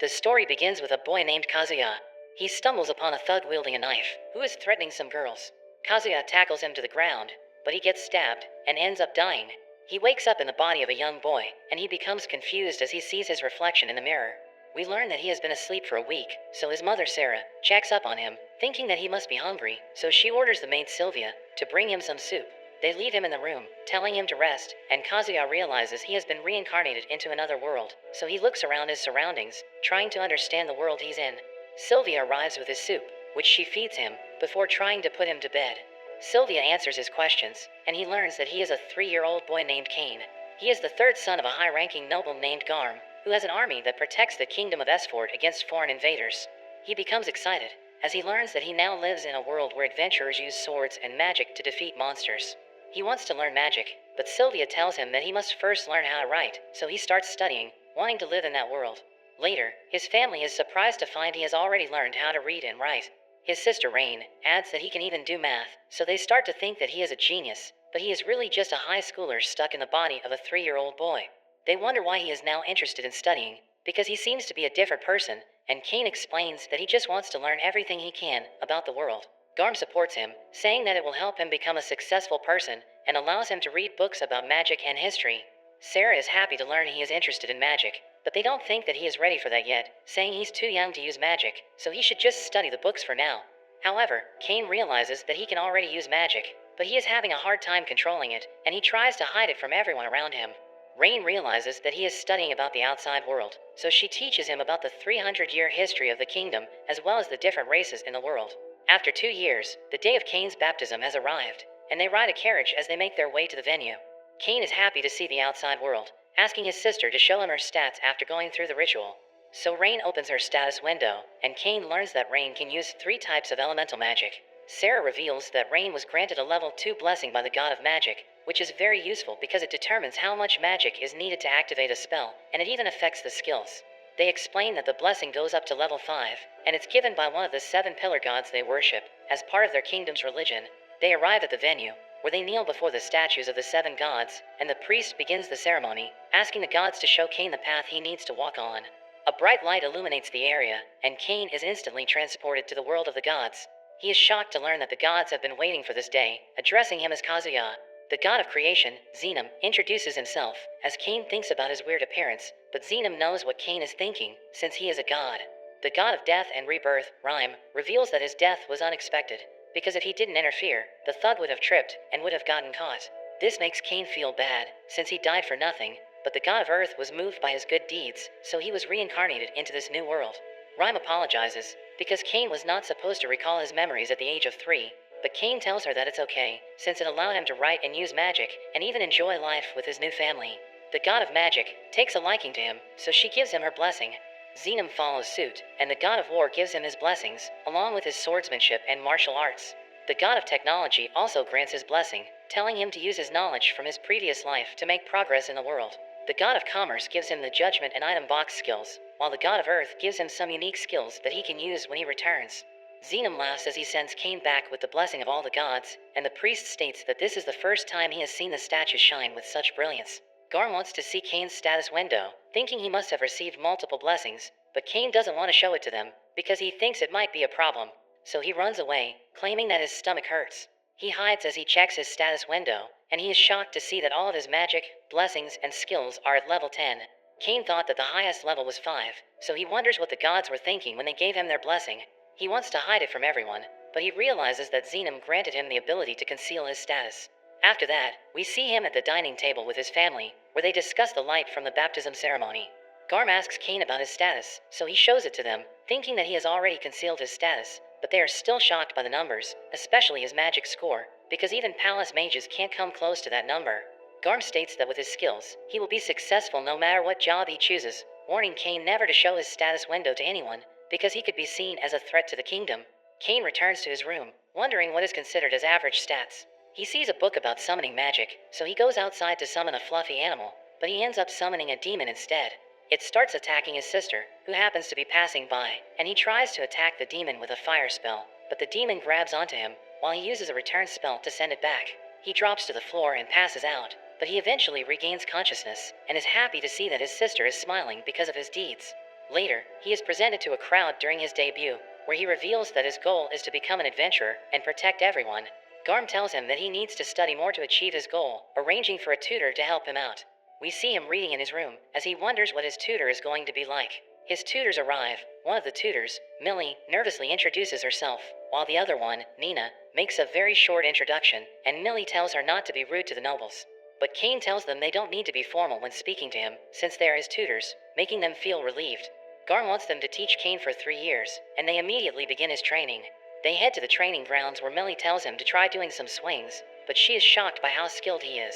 The story begins with a boy named Kazuya. He stumbles upon a thug wielding a knife, who is threatening some girls. Kazuya tackles him to the ground, but he gets stabbed, and ends up dying. He wakes up in the body of a young boy, and he becomes confused as he sees his reflection in the mirror. We learn that he has been asleep for a week, so his mother Sarah checks up on him, thinking that he must be hungry, so she orders the maid Sylvia to bring him some soup. They leave him in the room, telling him to rest, and Kazuya realizes he has been reincarnated into another world, so he looks around his surroundings, trying to understand the world he's in. Sylvia arrives with his soup, which she feeds him, before trying to put him to bed. Sylvia answers his questions, and he learns that he is a 3-year-old boy named Cain. He is the third son of a high-ranking noble named Garm, who has an army that protects the kingdom of Esford against foreign invaders. He becomes excited, as he learns that he now lives in a world where adventurers use swords and magic to defeat monsters. He wants to learn magic, but Sylvia tells him that he must first learn how to write, so he starts studying, wanting to live in that world. Later, his family is surprised to find he has already learned how to read and write. His sister Rain adds that he can even do math, so they start to think that he is a genius, but he is really just a high schooler stuck in the body of a 3-year-old boy. They wonder why he is now interested in studying, because he seems to be a different person, and Cain explains that he just wants to learn everything he can about the world. Garm supports him, saying that it will help him become a successful person and allows him to read books about magic and history. Sarah is happy to learn he is interested in magic, but they don't think that he is ready for that yet, saying he's too young to use magic, so he should just study the books for now. However, Cain realizes that he can already use magic, but he is having a hard time controlling it, and he tries to hide it from everyone around him. Rain realizes that he is studying about the outside world, so she teaches him about the 300-year history of the kingdom, as well as the different races in the world. After 2 years, the day of Cain's baptism has arrived, and they ride a carriage as they make their way to the venue. Cain is happy to see the outside world, asking his sister to show him her stats after going through the ritual. So Rain opens her status window, and Cain learns that Rain can use 3 types of elemental magic. Sarah reveals that Rain was granted a level 2 blessing by the god of magic, which is very useful because it determines how much magic is needed to activate a spell, and it even affects the skills. They explain that the blessing goes up to level 5, and it's given by one of the 7 pillar gods they worship, as part of their kingdom's religion. They arrive at the venue, where they kneel before the statues of the 7 gods, and the priest begins the ceremony, asking the gods to show Cain the path he needs to walk on. A bright light illuminates the area, and Cain is instantly transported to the world of the gods. He is shocked to learn that the gods have been waiting for this day, addressing him as Kazuya. The god of creation, Xenom, introduces himself, as Cain thinks about his weird appearance, but Xenom knows what Cain is thinking, since he is a god. The god of death and rebirth, Rhyme, reveals that his death was unexpected, because if he didn't interfere, the thug would have tripped and would have gotten caught. This makes Cain feel bad, since he died for nothing, but the god of earth was moved by his good deeds, so he was reincarnated into this new world. Rhyme apologizes, because Cain was not supposed to recall his memories at the age of 3, but Cain tells her that it's okay, since it allowed him to write and use magic, and even enjoy life with his new family. The god of magic takes a liking to him, so she gives him her blessing. Xenom follows suit, and the god of war gives him his blessings, along with his swordsmanship and martial arts. The god of technology also grants his blessing, telling him to use his knowledge from his previous life to make progress in the world. The god of commerce gives him the judgment and item box skills, while the god of earth gives him some unique skills that he can use when he returns. Xenom laughs as he sends Cain back with the blessing of all the gods, and the priest states that this is the first time he has seen the statue shine with such brilliance. Garm wants to see Cain's status window, thinking he must have received multiple blessings, but Cain doesn't want to show it to them, because he thinks it might be a problem. So he runs away, claiming that his stomach hurts. He hides as he checks his status window, and he is shocked to see that all of his magic, blessings, and skills are at level 10. Cain thought that the highest level was 5, so he wonders what the gods were thinking when they gave him their blessing. He wants to hide it from everyone, but he realizes that Xenom granted him the ability to conceal his status. After that, we see him at the dining table with his family, where they discuss the light from the baptism ceremony. Garm asks Cain about his status, so he shows it to them, thinking that he has already concealed his status, but they are still shocked by the numbers, especially his magic score, because even palace mages can't come close to that number. Garm states that with his skills, he will be successful no matter what job he chooses, warning Cain never to show his status window to anyone, because he could be seen as a threat to the kingdom. Cain returns to his room, wondering what is considered as average stats. He sees a book about summoning magic, so he goes outside to summon a fluffy animal, but he ends up summoning a demon instead. It starts attacking his sister, who happens to be passing by, and he tries to attack the demon with a fire spell, but the demon grabs onto him, while he uses a return spell to send it back. He drops to the floor and passes out, but he eventually regains consciousness, and is happy to see that his sister is smiling because of his deeds. Later, he is presented to a crowd during his debut, where he reveals that his goal is to become an adventurer and protect everyone. Garm tells him that he needs to study more to achieve his goal, arranging for a tutor to help him out. We see him reading in his room, as he wonders what his tutor is going to be like. His tutors arrive. One of the tutors, Millie, nervously introduces herself, while the other one, Nina, makes a very short introduction, and Millie tells her not to be rude to the nobles. But Kane tells them they don't need to be formal when speaking to him, since they are his tutors, making them feel relieved. Garm wants them to teach Kane for 3 years, and they immediately begin his training. They head to the training grounds where Millie tells him to try doing some swings, but she is shocked by how skilled he is.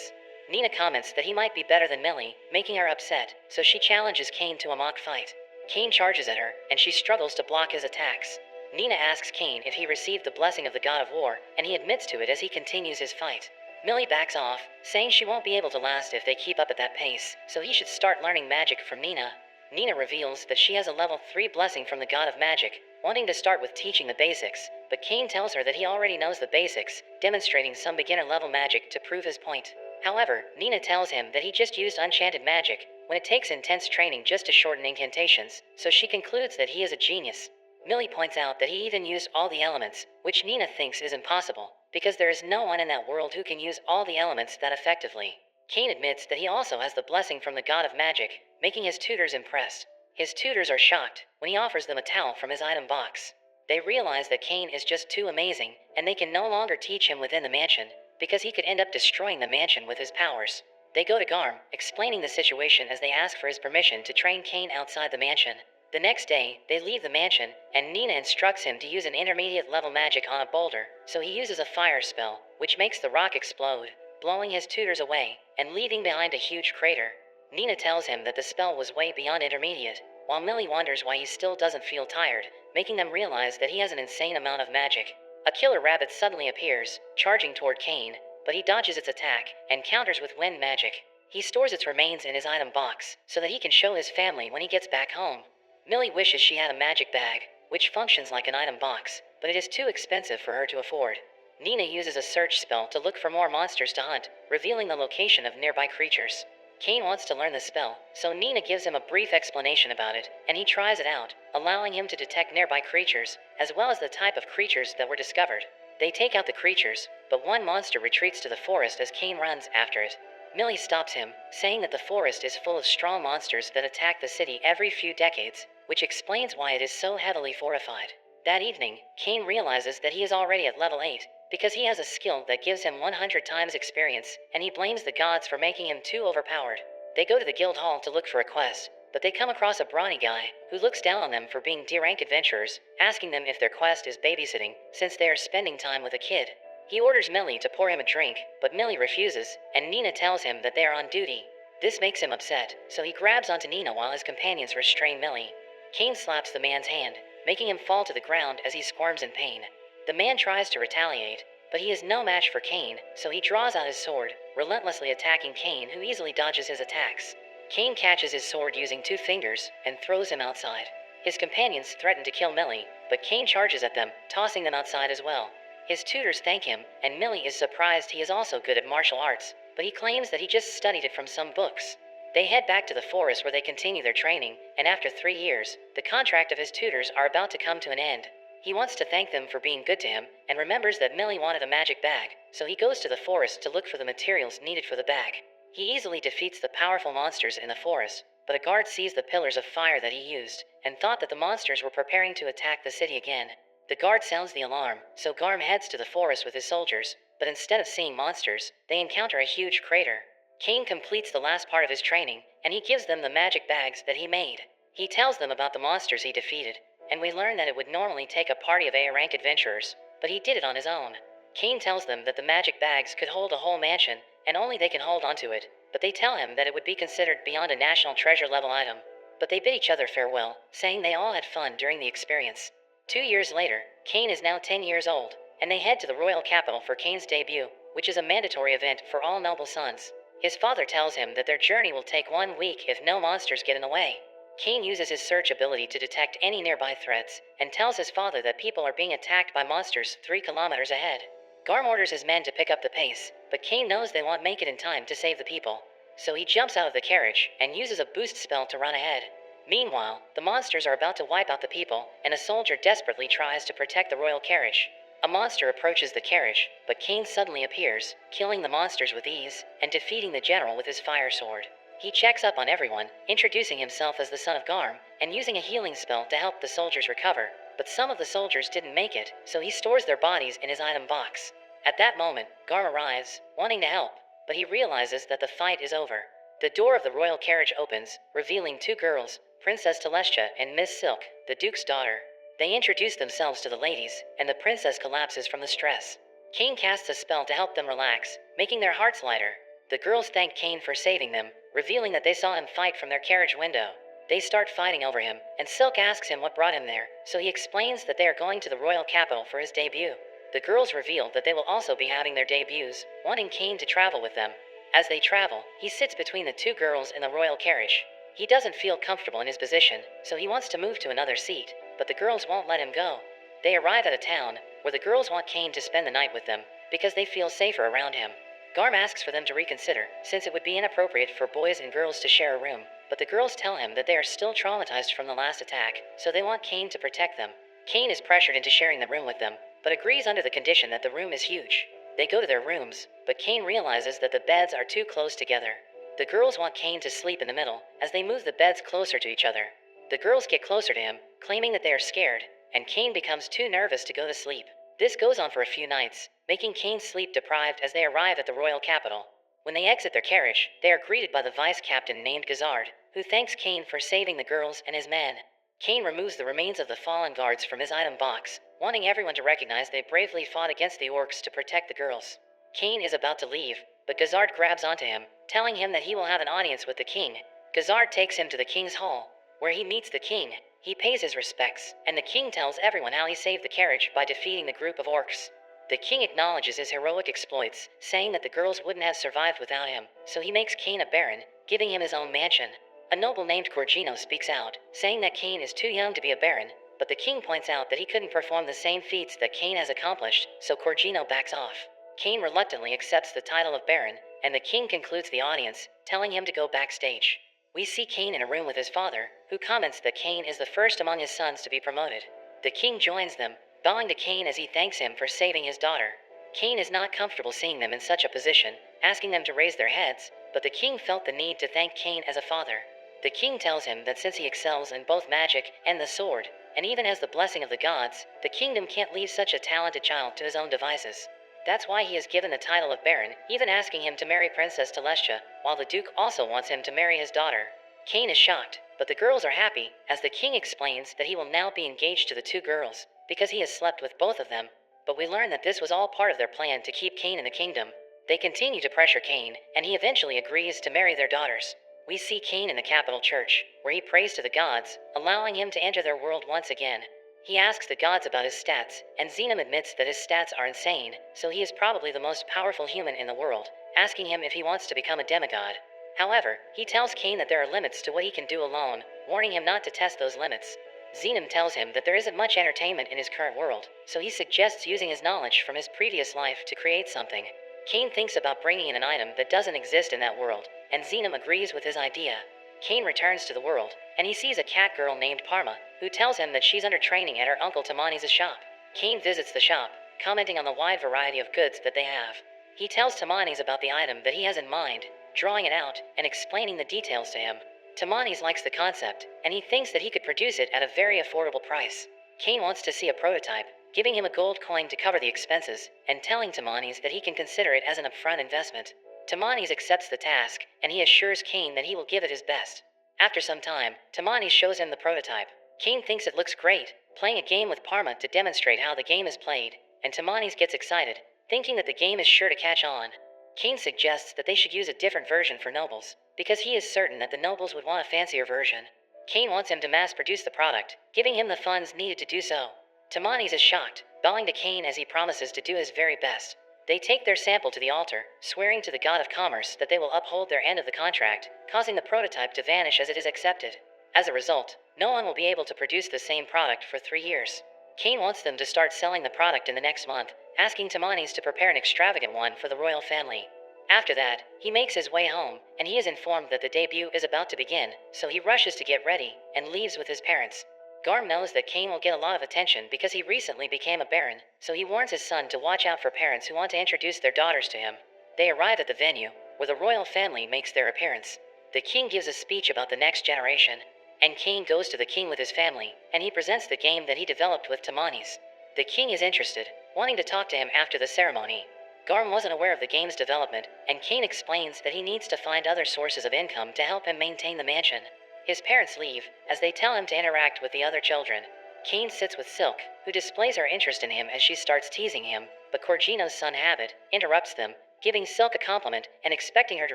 Nina comments that he might be better than Millie, making her upset, so she challenges Kane to a mock fight. Kane charges at her, and she struggles to block his attacks. Nina asks Kane if he received the blessing of the god of war, and he admits to it as he continues his fight. Millie backs off, saying she won't be able to last if they keep up at that pace, so he should start learning magic from Nina. Nina reveals that she has a level 3 blessing from the god of magic, wanting to start with teaching the basics, but Kane tells her that he already knows the basics, demonstrating some beginner-level magic to prove his point. However, Nina tells him that he just used enchanted magic, when it takes intense training just to shorten incantations, so she concludes that he is a genius. Millie points out that he even used all the elements, which Nina thinks is impossible, because there is no one in that world who can use all the elements that effectively. Kane admits that he also has the blessing from the god of magic, making his tutors impressed. His tutors are shocked when he offers them a towel from his item box. They realize that Kane is just too amazing, and they can no longer teach him within the mansion, because he could end up destroying the mansion with his powers. They go to Garm, explaining the situation as they ask for his permission to train Kane outside the mansion. The next day, they leave the mansion, and Nina instructs him to use an intermediate-level magic on a boulder, so he uses a fire spell, which makes the rock explode, blowing his tutors away, and leaving behind a huge crater. Nina tells him that the spell was way beyond intermediate, while Millie wonders why he still doesn't feel tired, making them realize that he has an insane amount of magic. A killer rabbit suddenly appears, charging toward Kane, but he dodges its attack and counters with wind magic. He stores its remains in his item box so that he can show his family when he gets back home. Millie wishes she had a magic bag, which functions like an item box, but it is too expensive for her to afford. Nina uses a search spell to look for more monsters to hunt, revealing the location of nearby creatures. Kane wants to learn the spell, so Nina gives him a brief explanation about it, and he tries it out, allowing him to detect nearby creatures, as well as the type of creatures that were discovered. They take out the creatures, but one monster retreats to the forest as Kane runs after it. Millie stops him, saying that the forest is full of strong monsters that attack the city every few decades, which explains why it is so heavily fortified. That evening, Kane realizes that he is already at level 8, because he has a skill that gives him 100 times experience, and he blames the gods for making him too overpowered. They go to the guild hall to look for a quest, but they come across a brawny guy who looks down on them for being D-rank adventurers, asking them if their quest is babysitting, since they are spending time with a kid. He orders Millie to pour him a drink, but Millie refuses, and Nina tells him that they are on duty. This makes him upset, so he grabs onto Nina while his companions restrain Millie. Kane slaps the man's hand, making him fall to the ground as he squirms in pain. The man tries to retaliate, but he is no match for Kane, so he draws out his sword, relentlessly attacking Kane, who easily dodges his attacks. Kane catches his sword using 2 fingers and throws him outside. His companions threaten to kill Millie, but Kane charges at them, tossing them outside as well. His tutors thank him, and Millie is surprised he is also good at martial arts, but he claims that he just studied it from some books. They head back to the forest where they continue their training, and after 3 years, the contract of his tutors are about to come to an end. He wants to thank them for being good to him, and remembers that Millie wanted a magic bag, so he goes to the forest to look for the materials needed for the bag. He easily defeats the powerful monsters in the forest, but a guard sees the pillars of fire that he used, and thought that the monsters were preparing to attack the city again. The guard sounds the alarm, so Garm heads to the forest with his soldiers, but instead of seeing monsters, they encounter a huge crater. Kane completes the last part of his training, and he gives them the magic bags that he made. He tells them about the monsters he defeated, and we learn that it would normally take a party of A-rank adventurers, but he did it on his own. Kane tells them that the magic bags could hold a whole mansion, and only they can hold onto it, but they tell him that it would be considered beyond a national treasure level item. But they bid each other farewell, saying they all had fun during the experience. 2 years later, Kane is now 10 years old, and they head to the royal capital for Kane's debut, which is a mandatory event for all noble sons. His father tells him that their journey will take 1 week if no monsters get in the way. Kane uses his search ability to detect any nearby threats, and tells his father that people are being attacked by monsters 3 kilometers ahead. Garm orders his men to pick up the pace, but Kane knows they won't make it in time to save the people. So he jumps out of the carriage, and uses a boost spell to run ahead. Meanwhile, the monsters are about to wipe out the people, and a soldier desperately tries to protect the royal carriage. A monster approaches the carriage, but Cain suddenly appears, killing the monsters with ease, and defeating the general with his fire sword. He checks up on everyone, introducing himself as the son of Garm, and using a healing spell to help the soldiers recover, but some of the soldiers didn't make it, so he stores their bodies in his item box. At that moment, Garm arrives, wanting to help, but he realizes that the fight is over. The door of the royal carriage opens, revealing two girls, Princess Telestia and Miss Silk, the Duke's daughter. They introduce themselves to the ladies, and the princess collapses from the stress. Cain casts a spell to help them relax, making their hearts lighter. The girls thank Cain for saving them, revealing that they saw him fight from their carriage window. They start fighting over him, and Silk asks him what brought him there, so he explains that they are going to the royal capital for his debut. The girls reveal that they will also be having their debuts, wanting Cain to travel with them. As they travel, he sits between the two girls in the royal carriage. He doesn't feel comfortable in his position, so he wants to move to another seat, but the girls won't let him go. They arrive at a town, where the girls want Cain to spend the night with them, because they feel safer around him. Garm asks for them to reconsider, since it would be inappropriate for boys and girls to share a room, but the girls tell him that they are still traumatized from the last attack, so they want Cain to protect them. Cain is pressured into sharing the room with them, but agrees under the condition that the room is huge. They go to their rooms, but Cain realizes that the beds are too close together. The girls want Cain to sleep in the middle, as they move the beds closer to each other. The girls get closer to him, claiming that they are scared, and Cain becomes too nervous to go to sleep. This goes on for a few nights, making Cain sleep deprived as they arrive at the royal capital. When they exit their carriage, they are greeted by the vice captain named Gazard, who thanks Cain for saving the girls and his men. Cain removes the remains of the fallen guards from his item box, wanting everyone to recognize they bravely fought against the orcs to protect the girls. Cain is about to leave, but Gazard grabs onto him, telling him that he will have an audience with the king. Gazard takes him to the king's hall, where he meets the king. He pays his respects, and the king tells everyone how he saved the carriage by defeating the group of orcs. The king acknowledges his heroic exploits, saying that the girls wouldn't have survived without him, so he makes Cain a baron, giving him his own mansion. A noble named Corgino speaks out, saying that Cain is too young to be a baron, but the king points out that he couldn't perform the same feats that Cain has accomplished, so Corgino backs off. Cain reluctantly accepts the title of baron, and the king concludes the audience, telling him to go backstage. We see Cain in a room with his father, who comments that Cain is the first among his sons to be promoted. The king joins them, bowing to Cain as he thanks him for saving his daughter. Cain is not comfortable seeing them in such a position, asking them to raise their heads, but the king felt the need to thank Cain as a father. The king tells him that since he excels in both magic and the sword, and even has the blessing of the gods, the kingdom can't leave such a talented child to his own devices. That's why he is given the title of baron, even asking him to marry Princess Telestia, while the duke also wants him to marry his daughter. Cain is shocked, but the girls are happy, as the king explains that he will now be engaged to the two girls, because he has slept with both of them. But we learn that this was all part of their plan to keep Cain in the kingdom. They continue to pressure Cain, and he eventually agrees to marry their daughters. We see Cain in the capital church, where he prays to the gods, allowing him to enter their world once again. He asks the gods about his stats, and Xenom admits that his stats are insane, so he is probably the most powerful human in the world, asking him if he wants to become a demigod. However, he tells Cain that there are limits to what he can do alone, warning him not to test those limits. Xenom tells him that there isn't much entertainment in his current world, so he suggests using his knowledge from his previous life to create something. Cain thinks about bringing in an item that doesn't exist in that world, and Xenom agrees with his idea. Cain returns to the world, and he sees a cat girl named Parma, who tells him that she's under training at her uncle Tamani's shop. Cain visits the shop, commenting on the wide variety of goods that they have. He tells Tamani's about the item that he has in mind, drawing it out and explaining the details to him. Tamani's likes the concept, and he thinks that he could produce it at a very affordable price. Cain wants to see a prototype, giving him a gold coin to cover the expenses, and telling Tamani's that he can consider it as an upfront investment. Tamani's accepts the task, and he assures Cain that he will give it his best. After some time, Tamani's shows him the prototype. Cain thinks it looks great, playing a game with Parma to demonstrate how the game is played, and Tamani's gets excited, thinking that the game is sure to catch on. Cain suggests that they should use a different version for nobles, because he is certain that the nobles would want a fancier version. Cain wants him to mass-produce the product, giving him the funds needed to do so. Tamani's is shocked, bowing to Cain as he promises to do his very best. They take their sample to the altar, swearing to the god of commerce that they will uphold their end of the contract, causing the prototype to vanish as it is accepted. As a result, no one will be able to produce the same product for 3 years. Cain wants them to start selling the product in the next month, asking Tamani's to prepare an extravagant one for the royal family. After that, he makes his way home, and he is informed that the debut is about to begin, so he rushes to get ready and leaves with his parents. Garm knows that Cain will get a lot of attention because he recently became a baron, so he warns his son to watch out for parents who want to introduce their daughters to him. They arrive at the venue, where the royal family makes their appearance. The king gives a speech about the next generation, and Cain goes to the king with his family, and he presents the game that he developed with Tamanis. The king is interested, wanting to talk to him after the ceremony. Garm wasn't aware of the game's development, and Cain explains that he needs to find other sources of income to help him maintain the mansion. His parents leave, as they tell him to interact with the other children. Cain sits with Silk, who displays her interest in him as she starts teasing him, but Corgino's son Habit interrupts them, giving Silk a compliment and expecting her to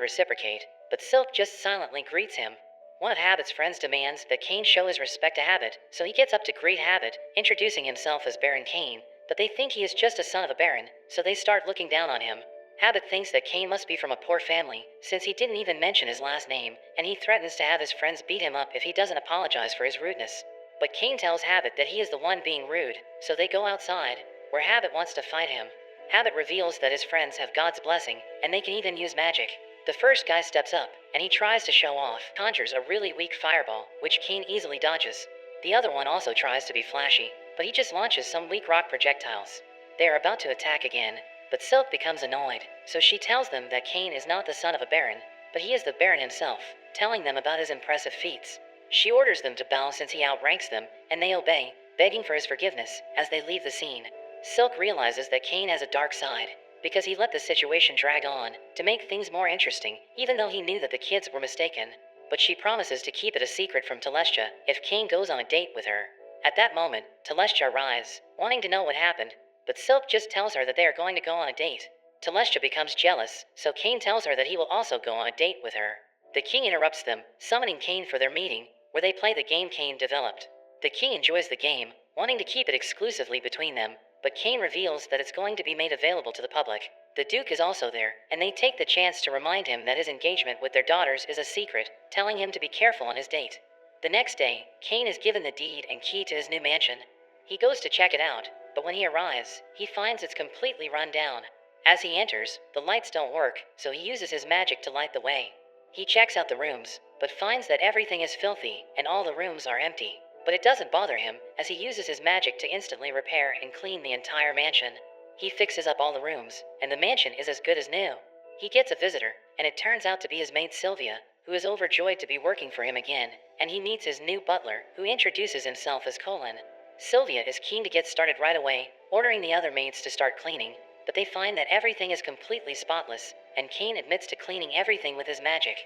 reciprocate, but Silk just silently greets him. One of Habit's friends demands that Cain show his respect to Habit, so he gets up to greet Habit, introducing himself as Baron Cain, but they think he is just a son of a baron, so they start looking down on him. Habit thinks that Cain must be from a poor family, since he didn't even mention his last name, and he threatens to have his friends beat him up if he doesn't apologize for his rudeness. But Cain tells Habit that he is the one being rude, so they go outside, where Habit wants to fight him. Habit reveals that his friends have God's blessing, and they can even use magic. The first guy steps up, and he tries to show off, conjures a really weak fireball, which Cain easily dodges. The other one also tries to be flashy, but he just launches some weak rock projectiles. They are about to attack again, but Silk becomes annoyed, so she tells them that Cain is not the son of a baron, but he is the baron himself, telling them about his impressive feats. She orders them to bow since he outranks them, and they obey, begging for his forgiveness as they leave the scene. Silk realizes that Cain has a dark side, because he let the situation drag on to make things more interesting, even though he knew that the kids were mistaken. But she promises to keep it a secret from Telestia if Cain goes on a date with her. At that moment, Telestia arrives, wanting to know what happened, but Silk just tells her that they are going to go on a date. Telestia becomes jealous, so Cain tells her that he will also go on a date with her. The king interrupts them, summoning Cain for their meeting, where they play the game Cain developed. The king enjoys the game, wanting to keep it exclusively between them, but Cain reveals that it's going to be made available to the public. The Duke is also there, and they take the chance to remind him that his engagement with their daughters is a secret, telling him to be careful on his date. The next day, Cain is given the deed and key to his new mansion. He goes to check it out, but when he arrives, he finds it's completely run down. As he enters, the lights don't work, so he uses his magic to light the way. He checks out the rooms, but finds that everything is filthy and all the rooms are empty. But it doesn't bother him, as he uses his magic to instantly repair and clean the entire mansion. He fixes up all the rooms, and the mansion is as good as new. He gets a visitor, and it turns out to be his maid Sylvia, who is overjoyed to be working for him again, and he meets his new butler, who introduces himself as Colin. Sylvia is keen to get started right away, ordering the other maids to start cleaning, but they find that everything is completely spotless, and Cain admits to cleaning everything with his magic.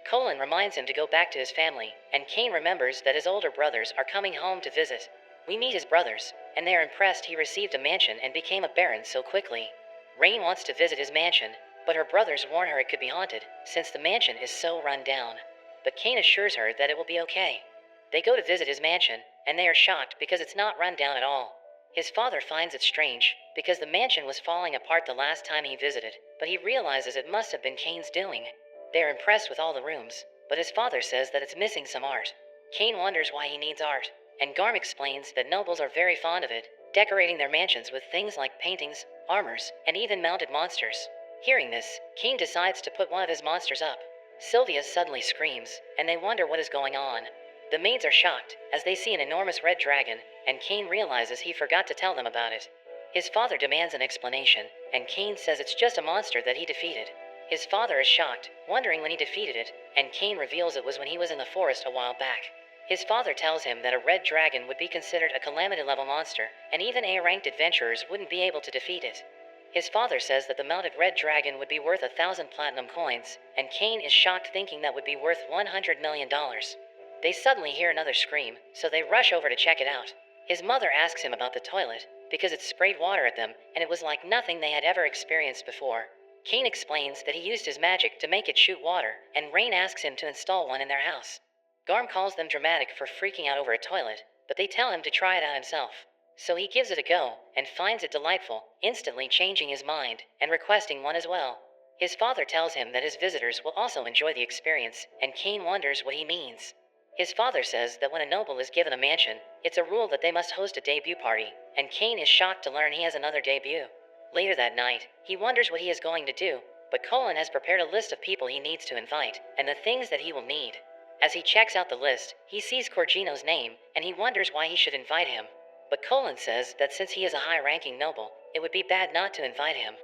Colin reminds him to go back to his family, and Cain remembers that his older brothers are coming home to visit. We meet his brothers, and they are impressed he received a mansion and became a baron so quickly. Rain wants to visit his mansion, but her brothers warn her it could be haunted, since the mansion is so run down. But Cain assures her that it will be okay. They go to visit his mansion, and they are shocked because it's not run down at all. His father finds it strange, because the mansion was falling apart the last time he visited, but he realizes it must have been Cain's doing. They are impressed with all the rooms, but his father says that it's missing some art. Cain wonders why he needs art, and Garm explains that nobles are very fond of it, decorating their mansions with things like paintings, armors, and even mounted monsters. Hearing this, Cain decides to put one of his monsters up. Sylvia suddenly screams, and they wonder what is going on. The maids are shocked, as they see an enormous red dragon, and Cain realizes he forgot to tell them about it. His father demands an explanation, and Cain says it's just a monster that he defeated. His father is shocked, wondering when he defeated it, and Cain reveals it was when he was in the forest a while back. His father tells him that a red dragon would be considered a calamity-level monster, and even A-ranked adventurers wouldn't be able to defeat it. His father says that the mounted red dragon would be worth 1,000 platinum coins, and Cain is shocked thinking that would be worth $100 million. They suddenly hear another scream, so they rush over to check it out. His mother asks him about the toilet, because it sprayed water at them, and it was like nothing they had ever experienced before. Cain explains that he used his magic to make it shoot water, and Rain asks him to install one in their house. Garm calls them dramatic for freaking out over a toilet, but they tell him to try it out himself. So he gives it a go, and finds it delightful, instantly changing his mind, and requesting one as well. His father tells him that his visitors will also enjoy the experience, and Cain wonders what he means. His father says that when a noble is given a mansion, it's a rule that they must host a debut party, and Cain is shocked to learn he has another debut. Later that night, he wonders what he is going to do, but Colin has prepared a list of people he needs to invite, and the things that he will need. As he checks out the list, he sees Corgino's name, and he wonders why he should invite him. But Colin says that since he is a high-ranking noble, it would be bad not to invite him.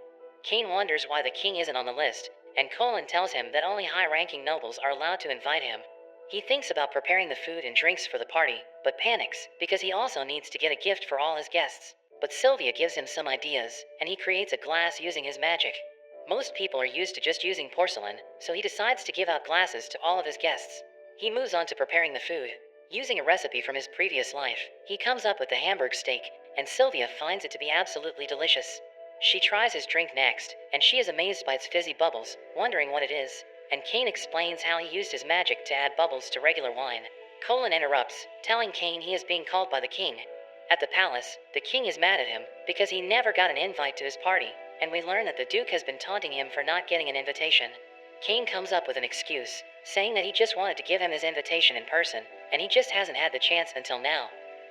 Kane wonders why the king isn't on the list, and Colin tells him that only high-ranking nobles are allowed to invite him. He thinks about preparing the food and drinks for the party, but panics, because he also needs to get a gift for all his guests. But Sylvia gives him some ideas, and he creates a glass using his magic. Most people are used to just using porcelain, so he decides to give out glasses to all of his guests. He moves on to preparing the food. Using a recipe from his previous life, he comes up with the Hamburg steak, and Sylvia finds it to be absolutely delicious. She tries his drink next, and she is amazed by its fizzy bubbles, wondering what it is. And Kane explains how he used his magic to add bubbles to regular wine. Colin interrupts, telling Kane he is being called by the king. At the palace, the king is mad at him because he never got an invite to his party, and we learn that the Duke has been taunting him for not getting an invitation. Kane comes up with an excuse, saying that he just wanted to give him his invitation in person, and he just hasn't had the chance until now.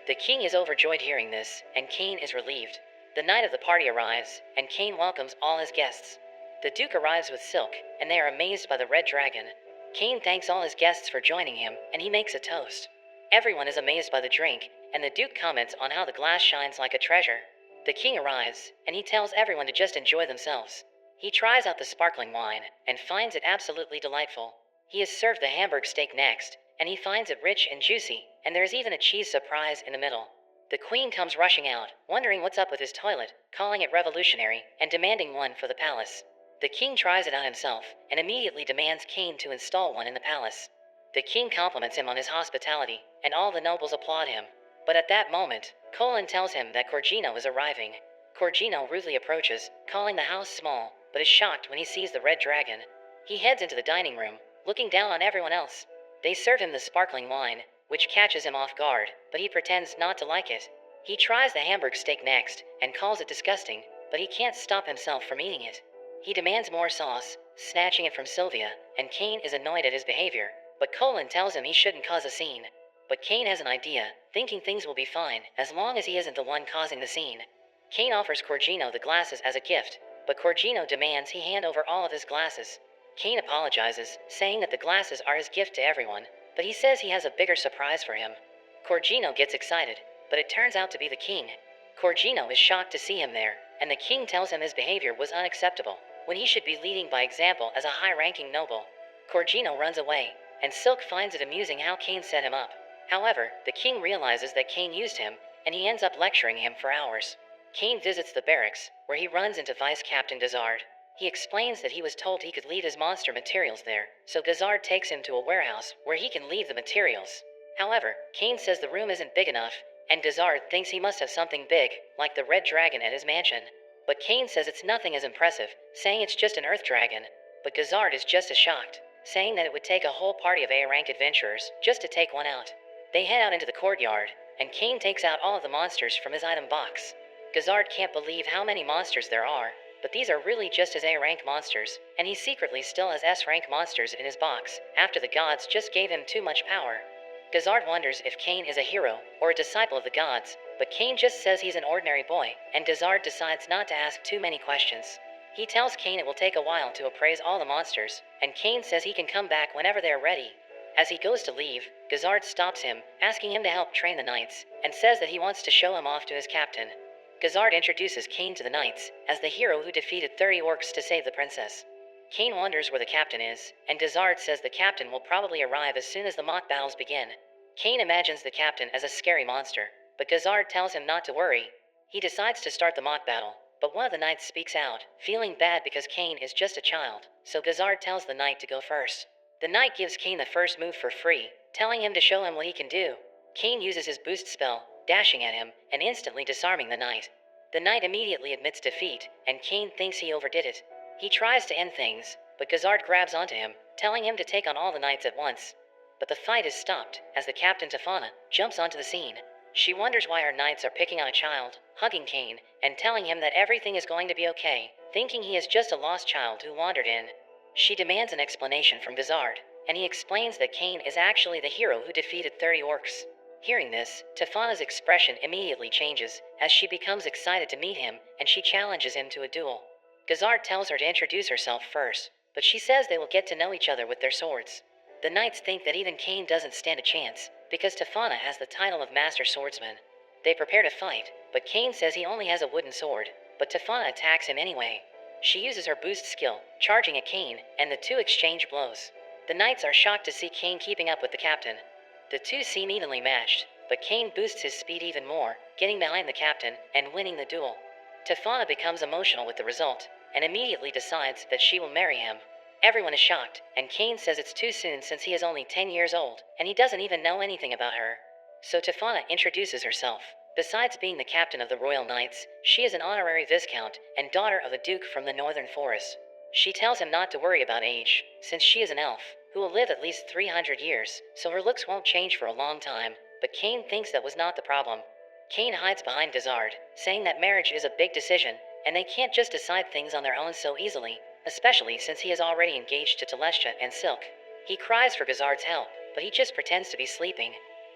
The king is overjoyed hearing this, and Kane is relieved. The night of the party arrives, and Kane welcomes all his guests. The Duke arrives with Silk, and they are amazed by the red dragon. Kane thanks all his guests for joining him, and he makes a toast. Everyone is amazed by the drink, and the Duke comments on how the glass shines like a treasure. The king arrives, and he tells everyone to just enjoy themselves. He tries out the sparkling wine, and finds it absolutely delightful. He is served the Hamburg steak next, and he finds it rich and juicy, and there's even a cheese surprise in the middle. The queen comes rushing out, wondering what's up with his toilet, calling it revolutionary, and demanding one for the palace. The king tries it out himself, and immediately demands Kane to install one in the palace. The king compliments him on his hospitality, and all the nobles applaud him. But at that moment, Colin tells him that Corgino is arriving. Corgino rudely approaches, calling the house small, but is shocked when he sees the red dragon. He heads into the dining room, looking down on everyone else. They serve him the sparkling wine, which catches him off guard, but he pretends not to like it. He tries the Hamburg steak next, and calls it disgusting, but he can't stop himself from eating it. He demands more sauce, snatching it from Sylvia, and Kane is annoyed at his behavior, but Colin tells him he shouldn't cause a scene. But Kane has an idea, thinking things will be fine, as long as he isn't the one causing the scene. Kane offers Corgino the glasses as a gift, but Corgino demands he hand over all of his glasses. Kane apologizes, saying that the glasses are his gift to everyone, but he says he has a bigger surprise for him. Corgino gets excited, but it turns out to be the king. Corgino is shocked to see him there, and the king tells him his behavior was unacceptable, when he should be leading by example as a high-ranking noble. Corgino runs away, and Silk finds it amusing how Kane set him up. However, the king realizes that Kane used him, and he ends up lecturing him for hours. Kane visits the barracks, where he runs into Vice Captain Dazard. He explains that he was told he could leave his monster materials there, so Dazard takes him to a warehouse where he can leave the materials. However, Kane says the room isn't big enough, and Dazard thinks he must have something big, like the red dragon at his mansion. But Kane says it's nothing as impressive, saying it's just an earth dragon. But Dazard is just as shocked, saying that it would take a whole party of A-rank adventurers just to take one out. They head out into the courtyard, and Kane takes out all of the monsters from his item box. Dazard can't believe how many monsters there are, but these are really just his A-rank monsters, and he secretly still has S-rank monsters in his box, after the gods just gave him too much power. Dazard wonders if Kane is a hero, or a disciple of the gods, but Kane just says he's an ordinary boy, and Dazard decides not to ask too many questions. He tells Kane it will take a while to appraise all the monsters, and Kane says he can come back whenever they are ready. As he goes to leave, Dazard stops him, asking him to help train the knights, and says that he wants to show him off to his captain. Dazard introduces Kane to the knights, as the hero who defeated 30 orcs to save the princess. Kane wonders where the captain is, and Dazard says the captain will probably arrive as soon as the mock battles begin. Kane imagines the captain as a scary monster, but Dazard tells him not to worry. He decides to start the mock battle, but one of the knights speaks out, feeling bad because Kane is just a child, so Dazard tells the knight to go first. The knight gives Kane the first move for free, telling him to show him what he can do. Kane uses his boost spell, dashing at him, and instantly disarming the knight. The knight immediately admits defeat, and Kane thinks he overdid it. He tries to end things, but Dazard grabs onto him, telling him to take on all the knights at once. But the fight is stopped, as the captain Tafana jumps onto the scene. She wonders why her knights are picking on a child, hugging Kane, and telling him that everything is going to be okay, thinking he is just a lost child who wandered in. She demands an explanation from Dazard, and he explains that Kane is actually the hero who defeated 30 orcs. Hearing this, Tafana's expression immediately changes, as she becomes excited to meet him, and she challenges him to a duel. Gazard tells her to introduce herself first, but she says they will get to know each other with their swords. The knights think that even Cain doesn't stand a chance, because Tefana has the title of Master Swordsman. They prepare to fight, but Cain says he only has a wooden sword, but Tefana attacks him anyway. She uses her boost skill, charging at Cain, and the two exchange blows. The knights are shocked to see Cain keeping up with the captain. The two seem evenly matched, but Cain boosts his speed even more, getting behind the captain and winning the duel. Tefana becomes emotional with the result, and immediately decides that she will marry him. Everyone is shocked, and Cain says it's too soon since he is only 10 years old, and he doesn't even know anything about her. So Tefana introduces herself. Besides being the captain of the Royal Knights, she is an honorary viscount and daughter of a duke from the northern forest. She tells him not to worry about age, since she is an elf, who will live at least 300 years, so her looks won't change for a long time, but Cain thinks that was not the problem. Cain hides behind Gazard, saying that marriage is a big decision, and they can't just decide things on their own so easily, especially since he is already engaged to Telestia and Silk. He cries for Gazard's help, but he just pretends to be sleeping.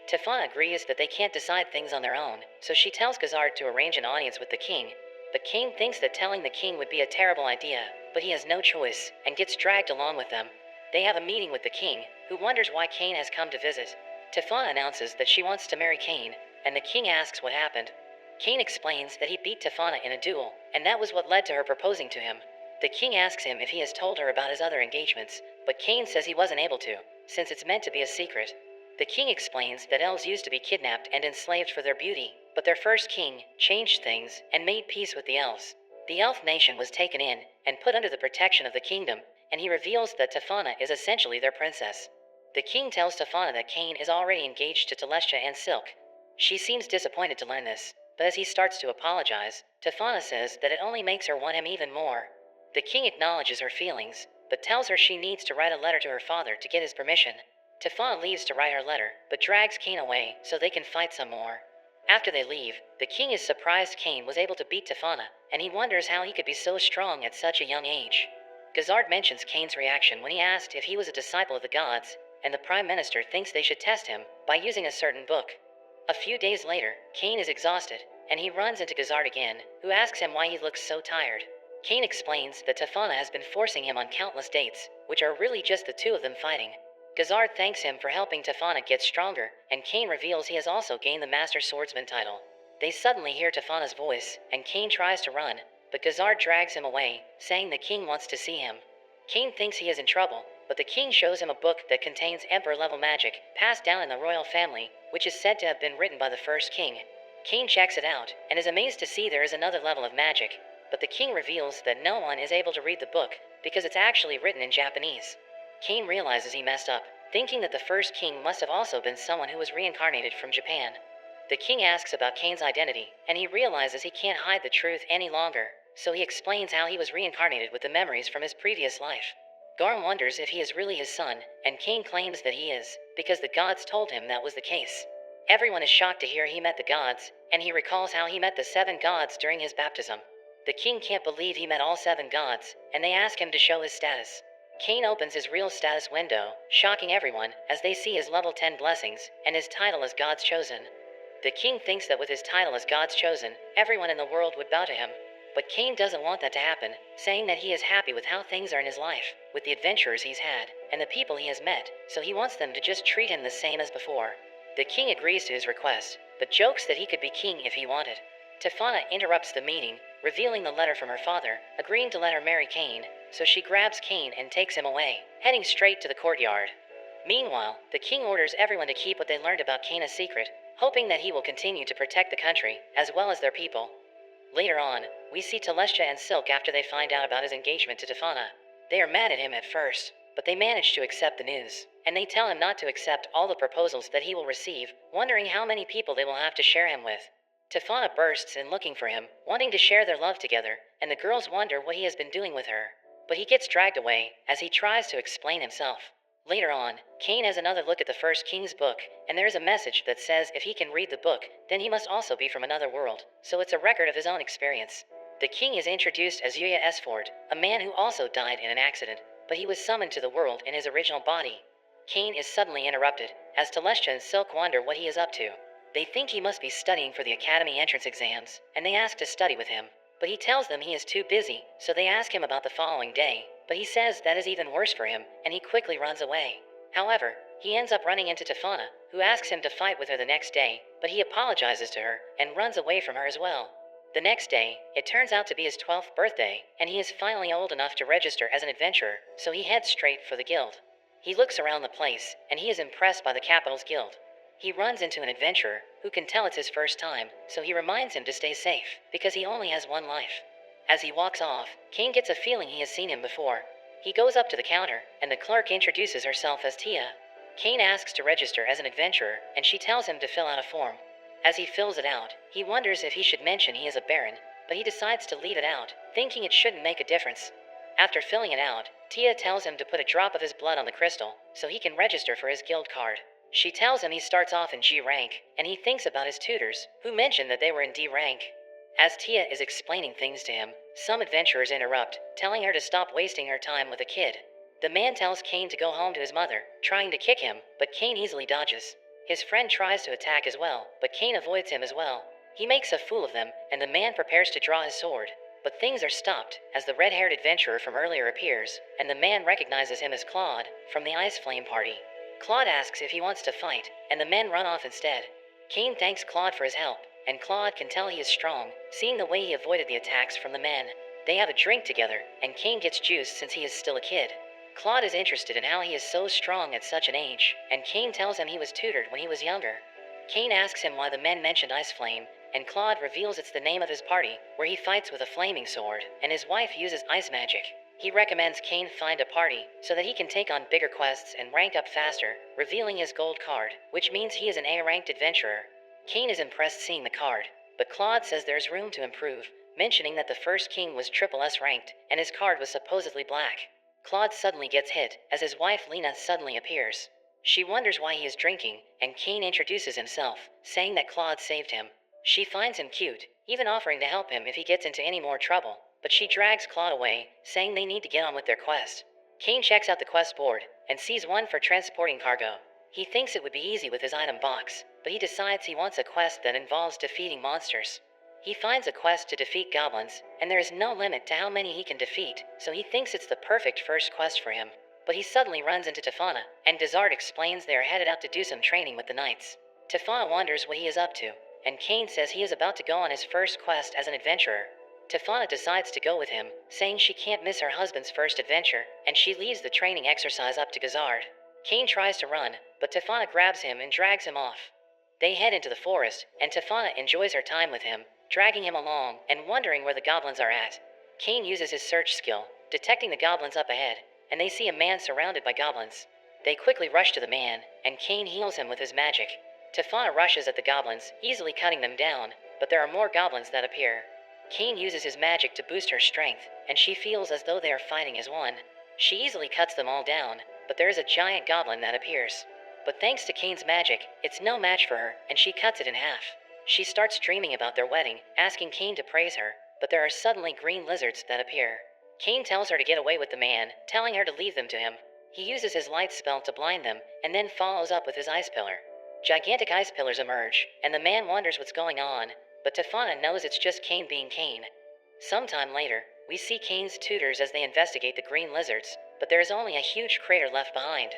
Tefana agrees that they can't decide things on their own, so she tells Gazard to arrange an audience with the king. But Cain thinks that telling the king would be a terrible idea, but he has no choice, and gets dragged along with them. They have a meeting with the king, who wonders why Cain has come to visit. Tefana announces that she wants to marry Cain, and the king asks what happened. Cain explains that he beat Tefana in a duel, and that was what led to her proposing to him. The king asks him if he has told her about his other engagements, but Cain says he wasn't able to, since it's meant to be a secret. The king explains that elves used to be kidnapped and enslaved for their beauty, but their first king changed things and made peace with the elves. The elf nation was taken in and put under the protection of the kingdom, and he reveals that Tefana is essentially their princess. The king tells Tefana that Cain is already engaged to Telestia and Silk. She seems disappointed to learn this, but as he starts to apologize, Tefana says that it only makes her want him even more. The king acknowledges her feelings, but tells her she needs to write a letter to her father to get his permission. Tefana leaves to write her letter, but drags Cain away so they can fight some more. After they leave, the king is surprised Cain was able to beat Tefana, and he wonders how he could be so strong at such a young age. Gazard mentions Cain's reaction when he asked if he was a disciple of the gods, and the prime minister thinks they should test him by using a certain book. A few days later, Cain is exhausted, and he runs into Gazard again, who asks him why he looks so tired. Cain explains that Tefana has been forcing him on countless dates, which are really just the two of them fighting. Gazard thanks him for helping Tefana get stronger, and Cain reveals he has also gained the Master Swordsman title. They suddenly hear Tefana's voice, and Cain tries to run, but Gazard drags him away, saying the king wants to see him. Cain thinks he is in trouble, but the king shows him a book that contains emperor-level magic, passed down in the royal family, which is said to have been written by the first king. Cain checks it out, and is amazed to see there is another level of magic, but the king reveals that no one is able to read the book, because it's actually written in Japanese. Cain realizes he messed up, thinking that the first king must have also been someone who was reincarnated from Japan. The king asks about Cain's identity, and he realizes he can't hide the truth any longer, so he explains how he was reincarnated with the memories from his previous life. Garm wonders if he is really his son, and Cain claims that he is, because the gods told him that was the case. Everyone is shocked to hear he met the gods, and he recalls how he met the 7 gods during his baptism. The king can't believe he met all 7 gods, and they ask him to show his status. Cain opens his real status window, shocking everyone as they see his level 10 blessings and his title as God's Chosen. The king thinks that with his title as God's Chosen, everyone in the world would bow to him. But Cain doesn't want that to happen, saying that he is happy with how things are in his life, with the adventures he's had, and the people he has met, so he wants them to just treat him the same as before. The king agrees to his request, but jokes that he could be king if he wanted. Tefana interrupts the meeting, revealing the letter from her father, agreeing to let her marry Cain, so she grabs Cain and takes him away, heading straight to the courtyard. Meanwhile, the king orders everyone to keep what they learned about Cain a secret, hoping that he will continue to protect the country, as well as their people. Later on, we see Telestia and Silk after they find out about his engagement to Tefana. They are mad at him at first, but they manage to accept the news, and they tell him not to accept all the proposals that he will receive, wondering how many people they will have to share him with. Tefana bursts in looking for him, wanting to share their love together, and the girls wonder what he has been doing with her. But he gets dragged away, as he tries to explain himself. Later on, Cain has another look at the first king's book, and there is a message that says if he can read the book, then he must also be from another world, so it's a record of his own experience. The king is introduced as Yuya Esford, a man who also died in an accident, but he was summoned to the world in his original body. Cain is suddenly interrupted, as Telestia and Silk wonder what he is up to. They think he must be studying for the academy entrance exams, and they ask to study with him. But he tells them he is too busy, so they ask him about the following day, but he says that is even worse for him, and he quickly runs away. However, he ends up running into Tefana, who asks him to fight with her the next day, but he apologizes to her and runs away from her as well. The next day, it turns out to be his 12th birthday, and he is finally old enough to register as an adventurer, so he heads straight for the guild. He looks around the place, and he is impressed by the capital's guild. He runs into an adventurer, who can tell it's his first time, so he reminds him to stay safe, because he only has one life. As he walks off, Kane gets a feeling he has seen him before. He goes up to the counter, and the clerk introduces herself as Tia. Kane asks to register as an adventurer, and she tells him to fill out a form. As he fills it out, he wonders if he should mention he is a baron, but he decides to leave it out, thinking it shouldn't make a difference. After filling it out, Tia tells him to put a drop of his blood on the crystal, so he can register for his guild card. She tells him he starts off in G rank, and he thinks about his tutors, who mentioned that they were in D rank. As Tia is explaining things to him, some adventurers interrupt, telling her to stop wasting her time with a kid. The man tells Kane to go home to his mother, trying to kick him, but Kane easily dodges. His friend tries to attack as well, but Kane avoids him as well. He makes a fool of them, and the man prepares to draw his sword. But things are stopped, as the red-haired adventurer from earlier appears, and the man recognizes him as Claude, from the Ice Flame party. Claude asks if he wants to fight, and the men run off instead. Kane thanks Claude for his help, and Claude can tell he is strong, seeing the way he avoided the attacks from the men. They have a drink together, and Kane gets juice since he is still a kid. Claude is interested in how he is so strong at such an age, and Kane tells him he was tutored when he was younger. Kane asks him why the men mentioned Ice Flame, and Claude reveals it's the name of his party, where he fights with a flaming sword, and his wife uses ice magic. He recommends Kane find a party, so that he can take on bigger quests and rank up faster, revealing his gold card, which means he is an A-ranked adventurer. Kane is impressed seeing the card, but Claude says there's room to improve, mentioning that the first king was triple S ranked, and his card was supposedly black. Claude suddenly gets hit, as his wife Lena suddenly appears. She wonders why he is drinking, and Kane introduces himself, saying that Claude saved him. She finds him cute, even offering to help him if he gets into any more trouble, but she drags Claude away, saying they need to get on with their quest. Kane checks out the quest board, and sees one for transporting cargo. He thinks it would be easy with his item box, but he decides he wants a quest that involves defeating monsters. He finds a quest to defeat goblins, and there is no limit to how many he can defeat, so he thinks it's the perfect first quest for him. But he suddenly runs into Tefana, and Desart explains they are headed out to do some training with the knights. Tefana wonders what he is up to, and Kane says he is about to go on his first quest as an adventurer. Tefana decides to go with him, saying she can't miss her husband's first adventure, and she leads the training exercise up to Gazard. Kane tries to run, but Tefana grabs him and drags him off. They head into the forest, and Tefana enjoys her time with him, dragging him along and wondering where the goblins are at. Kane uses his search skill, detecting the goblins up ahead, and they see a man surrounded by goblins. They quickly rush to the man, and Kane heals him with his magic. Tefana rushes at the goblins, easily cutting them down, but there are more goblins that appear. Kane uses his magic to boost her strength, and she feels as though they are fighting as one. She easily cuts them all down, but there is a giant goblin that appears. But thanks to Kane's magic, it's no match for her, and she cuts it in half. She starts dreaming about their wedding, asking Kane to praise her, but there are suddenly green lizards that appear. Kane tells her to get away with the man, telling her to leave them to him. He uses his light spell to blind them, and then follows up with his ice pillar. Gigantic ice pillars emerge, and the man wonders what's going on, but Tefana knows it's just Kane being Kane. Sometime later, we see Kane's tutors as they investigate the green lizards, but there is only a huge crater left behind.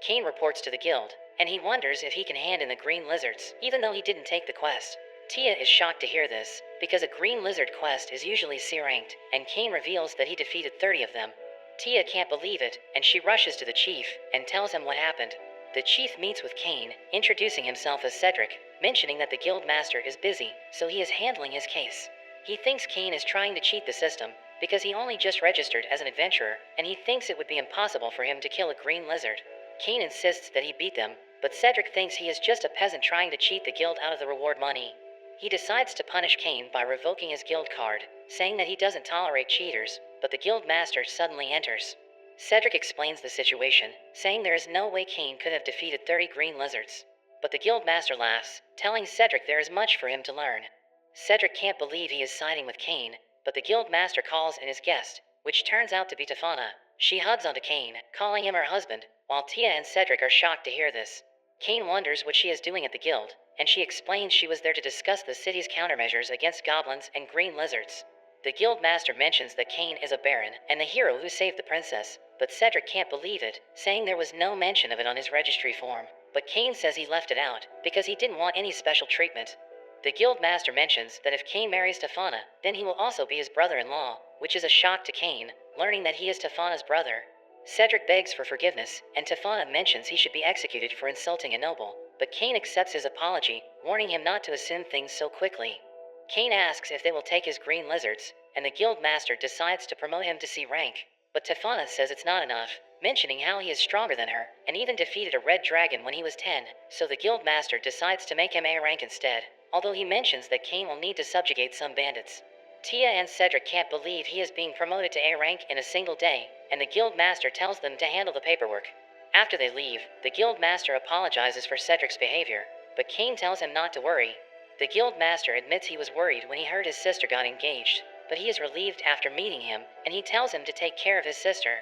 Kane reports to the guild, and he wonders if he can hand in the green lizards, even though he didn't take the quest. Tia is shocked to hear this, because a green lizard quest is usually C-ranked, and Kane reveals that he defeated 30 of them. Tia can't believe it, and she rushes to the chief, and tells him what happened. The chief meets with Kane, introducing himself as Cedric, mentioning that the guild master is busy, so he is handling his case. He thinks Kane is trying to cheat the system, because he only just registered as an adventurer, and he thinks it would be impossible for him to kill a green lizard. Kane insists that he beat them, but Cedric thinks he is just a peasant trying to cheat the guild out of the reward money. He decides to punish Kane by revoking his guild card, saying that he doesn't tolerate cheaters, but the guild master suddenly enters. Cedric explains the situation, saying there is no way Kane could have defeated 30 green lizards. But the guild master laughs, telling Cedric there is much for him to learn. Cedric can't believe he is siding with Kane, but the guild master calls in his guest, which turns out to be Tefana. She hugs onto Kane, calling him her husband, while Tia and Cedric are shocked to hear this. Kane wonders what she is doing at the guild, and she explains she was there to discuss the city's countermeasures against goblins and green lizards. The guild master mentions that Cain is a baron and the hero who saved the princess, but Cedric can't believe it, saying there was no mention of it on his registry form. But Cain says he left it out because he didn't want any special treatment. The guild master mentions that if Cain marries Tefana, then he will also be his brother-in-law, which is a shock to Cain, learning that he is Tefana's brother. Cedric begs for forgiveness, and Tefana mentions he should be executed for insulting a noble, but Cain accepts his apology, warning him not to assume things so quickly. Cain asks if they will take his green lizards, and the guild master decides to promote him to C rank. But Tefana says it's not enough, mentioning how he is stronger than her, and even defeated a red dragon when he was 10, so the guild master decides to make him A rank instead, although he mentions that Cain will need to subjugate some bandits. Tia and Cedric can't believe he is being promoted to A rank in a single day, and the guild master tells them to handle the paperwork. After they leave, the guild master apologizes for Cedric's behavior, but Cain tells him not to worry. The guild master admits he was worried when he heard his sister got engaged, but he is relieved after meeting him, and he tells him to take care of his sister.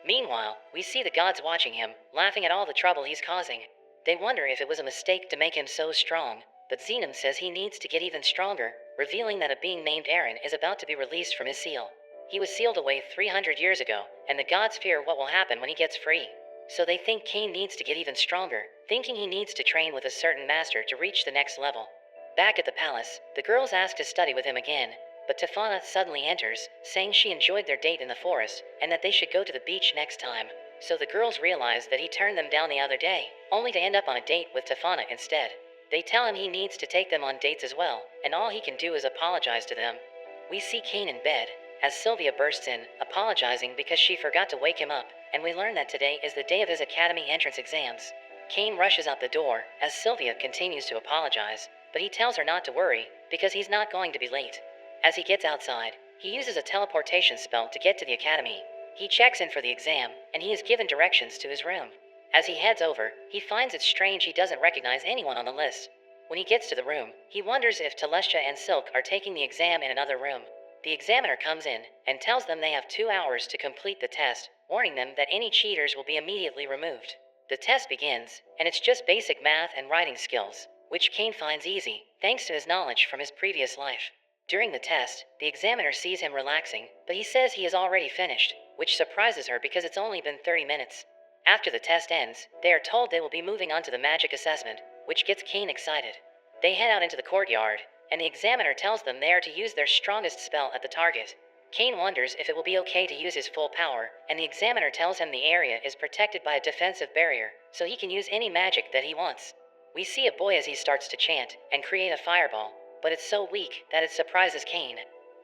Meanwhile, we see the gods watching him, laughing at all the trouble he's causing. They wonder if it was a mistake to make him so strong, but Xenom says he needs to get even stronger, revealing that a being named Aaron is about to be released from his seal. He was sealed away 300 years ago, and the gods fear what will happen when he gets free. So they think Cain needs to get even stronger, thinking he needs to train with a certain master to reach the next level. Back at the palace, the girls ask to study with him again, but Tefana suddenly enters, saying she enjoyed their date in the forest, and that they should go to the beach next time. So the girls realize that he turned them down the other day, only to end up on a date with Tefana instead. They tell him he needs to take them on dates as well, and all he can do is apologize to them. We see Cain in bed, as Sylvia bursts in, apologizing because she forgot to wake him up, and we learn that today is the day of his academy entrance exams. Cain rushes out the door, as Sylvia continues to apologize, but he tells her not to worry, because he's not going to be late. As he gets outside, he uses a teleportation spell to get to the academy. He checks in for the exam, and he is given directions to his room. As he heads over, he finds it strange he doesn't recognize anyone on the list. When he gets to the room, he wonders if Telestia and Silk are taking the exam in another room. The examiner comes in, and tells them they have 2 hours to complete the test, warning them that any cheaters will be immediately removed. The test begins, and it's just basic math and writing skills, which Cain finds easy, thanks to his knowledge from his previous life. During the test, the examiner sees him relaxing, but he says he is already finished, which surprises her because it's only been 30 minutes. After the test ends, they are told they will be moving on to the magic assessment, which gets Cain excited. They head out into the courtyard, and the examiner tells them they are to use their strongest spell at the target. Cain wonders if it will be okay to use his full power, and the examiner tells him the area is protected by a defensive barrier, so he can use any magic that he wants. We see a boy as he starts to chant and create a fireball, but it's so weak that it surprises Cain.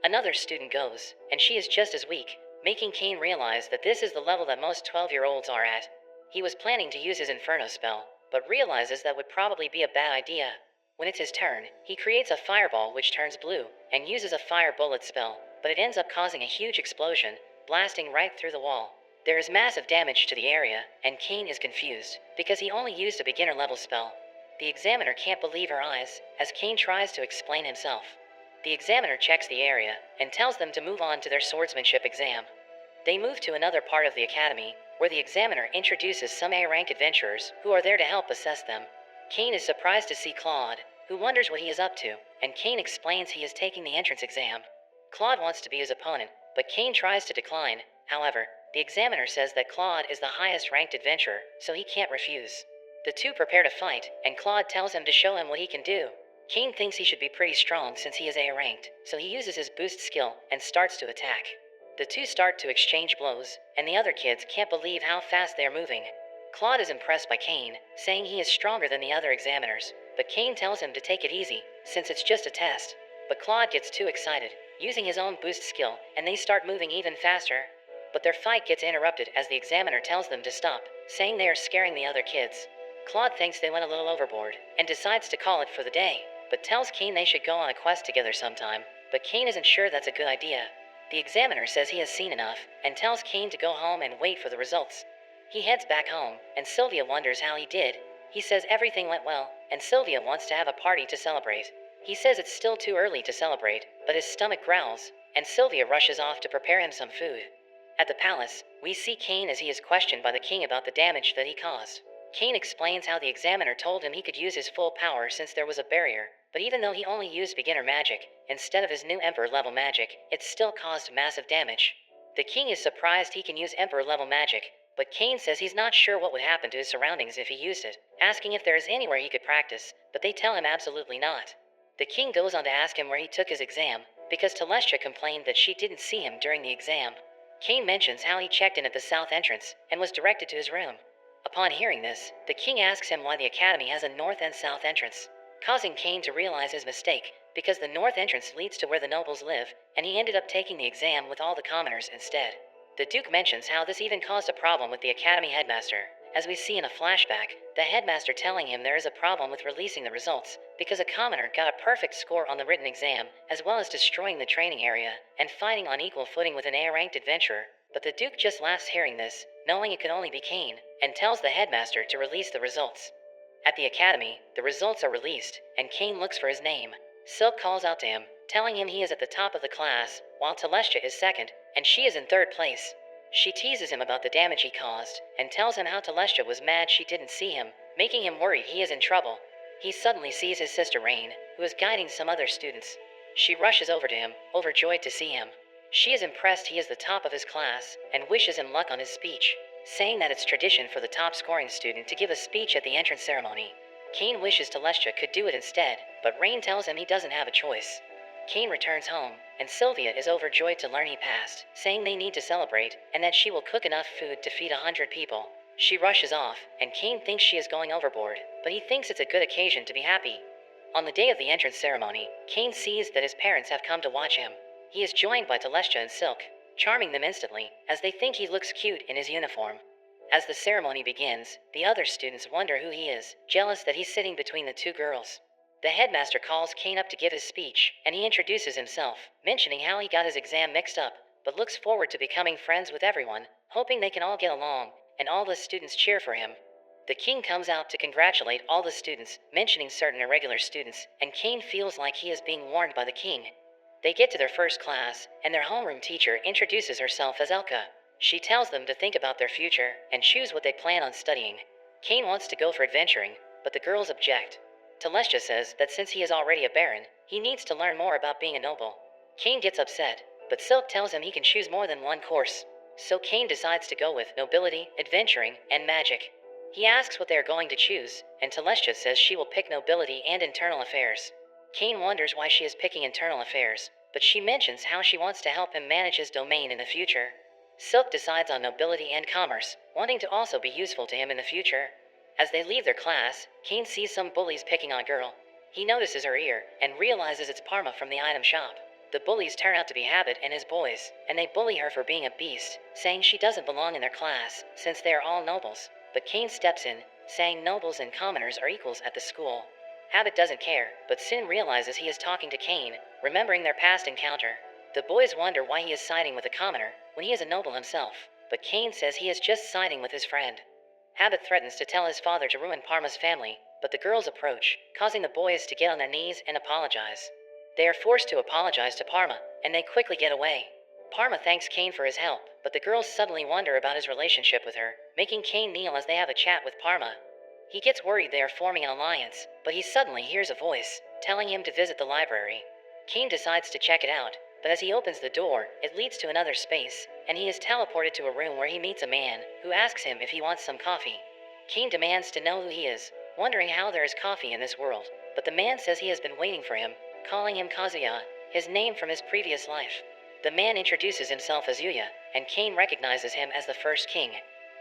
Another student goes, and she is just as weak, making Cain realize that this is the level that most 12-year-olds are at. He was planning to use his Inferno spell, but realizes that would probably be a bad idea. When it's his turn, he creates a fireball which turns blue, and uses a fire bullet spell, but it ends up causing a huge explosion, blasting right through the wall. There is massive damage to the area, and Cain is confused, because he only used a beginner-level spell. The examiner can't believe her eyes, as Cain tries to explain himself. The examiner checks the area, and tells them to move on to their swordsmanship exam. They move to another part of the academy, where the examiner introduces some A-rank adventurers who are there to help assess them. Cain is surprised to see Claude, who wonders what he is up to, and Cain explains he is taking the entrance exam. Claude wants to be his opponent, but Cain tries to decline. However, the examiner says that Claude is the highest-ranked adventurer, so he can't refuse. The two prepare to fight, and Claude tells him to show him what he can do. Cain thinks he should be pretty strong since he is A-ranked, so he uses his boost skill and starts to attack. The two start to exchange blows, and the other kids can't believe how fast they are moving. Claude is impressed by Cain, saying he is stronger than the other examiners, but Cain tells him to take it easy, since it's just a test. But Claude gets too excited, using his own boost skill, and they start moving even faster. But their fight gets interrupted as the examiner tells them to stop, saying they are scaring the other kids. Claude thinks they went a little overboard, and decides to call it for the day, but tells Cain they should go on a quest together sometime, but Cain isn't sure that's a good idea. The examiner says he has seen enough, and tells Cain to go home and wait for the results. He heads back home, and Sylvia wonders how he did. He says everything went well, and Sylvia wants to have a party to celebrate. He says it's still too early to celebrate, but his stomach growls, and Sylvia rushes off to prepare him some food. At the palace, we see Cain as he is questioned by the king about the damage that he caused. Kane explains how the examiner told him he could use his full power since there was a barrier, but even though he only used beginner magic, instead of his new Emperor-level magic, it still caused massive damage. The king is surprised he can use Emperor-level magic, but Kane says he's not sure what would happen to his surroundings if he used it, asking if there is anywhere he could practice, but they tell him absolutely not. The king goes on to ask him where he took his exam, because Telestia complained that she didn't see him during the exam. Kane mentions how he checked in at the south entrance and was directed to his room. Upon hearing this, the king asks him why the academy has a north and south entrance, causing Kane to realize his mistake, because the north entrance leads to where the nobles live, and he ended up taking the exam with all the commoners instead. The Duke mentions how this even caused a problem with the academy headmaster, as we see in a flashback, the headmaster telling him there is a problem with releasing the results, because a commoner got a perfect score on the written exam, as well as destroying the training area, and fighting on equal footing with an A-ranked adventurer. But the Duke just laughs hearing this, knowing it could only be Kane, and tells the headmaster to release the results. At the academy, the results are released, and Kane looks for his name. Silk calls out to him, telling him he is at the top of the class, while Telestia is second, and she is in third place. She teases him about the damage he caused, and tells him how Telestia was mad she didn't see him, making him worried he is in trouble. He suddenly sees his sister Rain, who is guiding some other students. She rushes over to him, overjoyed to see him. She is impressed he is the top of his class, and wishes him luck on his speech, saying that it's tradition for the top-scoring student to give a speech at the entrance ceremony. Kane wishes Telestia could do it instead, but Rain tells him he doesn't have a choice. Kane returns home, and Sylvia is overjoyed to learn he passed, saying they need to celebrate, and that she will cook enough food to feed 100 people. She rushes off, and Kane thinks she is going overboard, but he thinks it's a good occasion to be happy. On the day of the entrance ceremony, Kane sees that his parents have come to watch him. He is joined by Telestia and Silk, charming them instantly, as they think he looks cute in his uniform. As the ceremony begins, the other students wonder who he is, jealous that he's sitting between the two girls. The headmaster calls Kane up to give his speech, and he introduces himself, mentioning how he got his exam mixed up, but looks forward to becoming friends with everyone, hoping they can all get along, and all the students cheer for him. The king comes out to congratulate all the students, mentioning certain irregular students, and Kane feels like he is being warned by the king. They get to their first class, and their homeroom teacher introduces herself as Elka. She tells them to think about their future and choose what they plan on studying. Kane wants to go for adventuring, but the girls object. Telestia says that since he is already a baron, he needs to learn more about being a noble. Kane gets upset, but Silk tells him he can choose more than one course. So Kane decides to go with nobility, adventuring, and magic. He asks what they are going to choose, and Telestia says she will pick nobility and internal affairs. Kane wonders why she is picking internal affairs, but she mentions how she wants to help him manage his domain in the future. Silk decides on nobility and commerce, wanting to also be useful to him in the future. As they leave their class, Kane sees some bullies picking on a girl. He notices her ear, and realizes it's Parma from the item shop. The bullies turn out to be Habit and his boys, and they bully her for being a beast, saying she doesn't belong in their class, since they are all nobles. But Kane steps in, saying nobles and commoners are equals at the school. Habit doesn't care, but soon realizes he is talking to Kane, remembering their past encounter. The boys wonder why he is siding with a commoner, when he is a noble himself, but Kane says he is just siding with his friend. Habit threatens to tell his father to ruin Parma's family, but the girls approach, causing the boys to get on their knees and apologize. They are forced to apologize to Parma, and they quickly get away. Parma thanks Kane for his help, but the girls suddenly wonder about his relationship with her, making Kane kneel as they have a chat with Parma. He gets worried they are forming an alliance, but he suddenly hears a voice, telling him to visit the library. Kane decides to check it out, but as he opens the door, it leads to another space, and he is teleported to a room where he meets a man, who asks him if he wants some coffee. Kane demands to know who he is, wondering how there is coffee in this world, but the man says he has been waiting for him, calling him Kazuya, his name from his previous life. The man introduces himself as Yuya, and Kane recognizes him as the first king.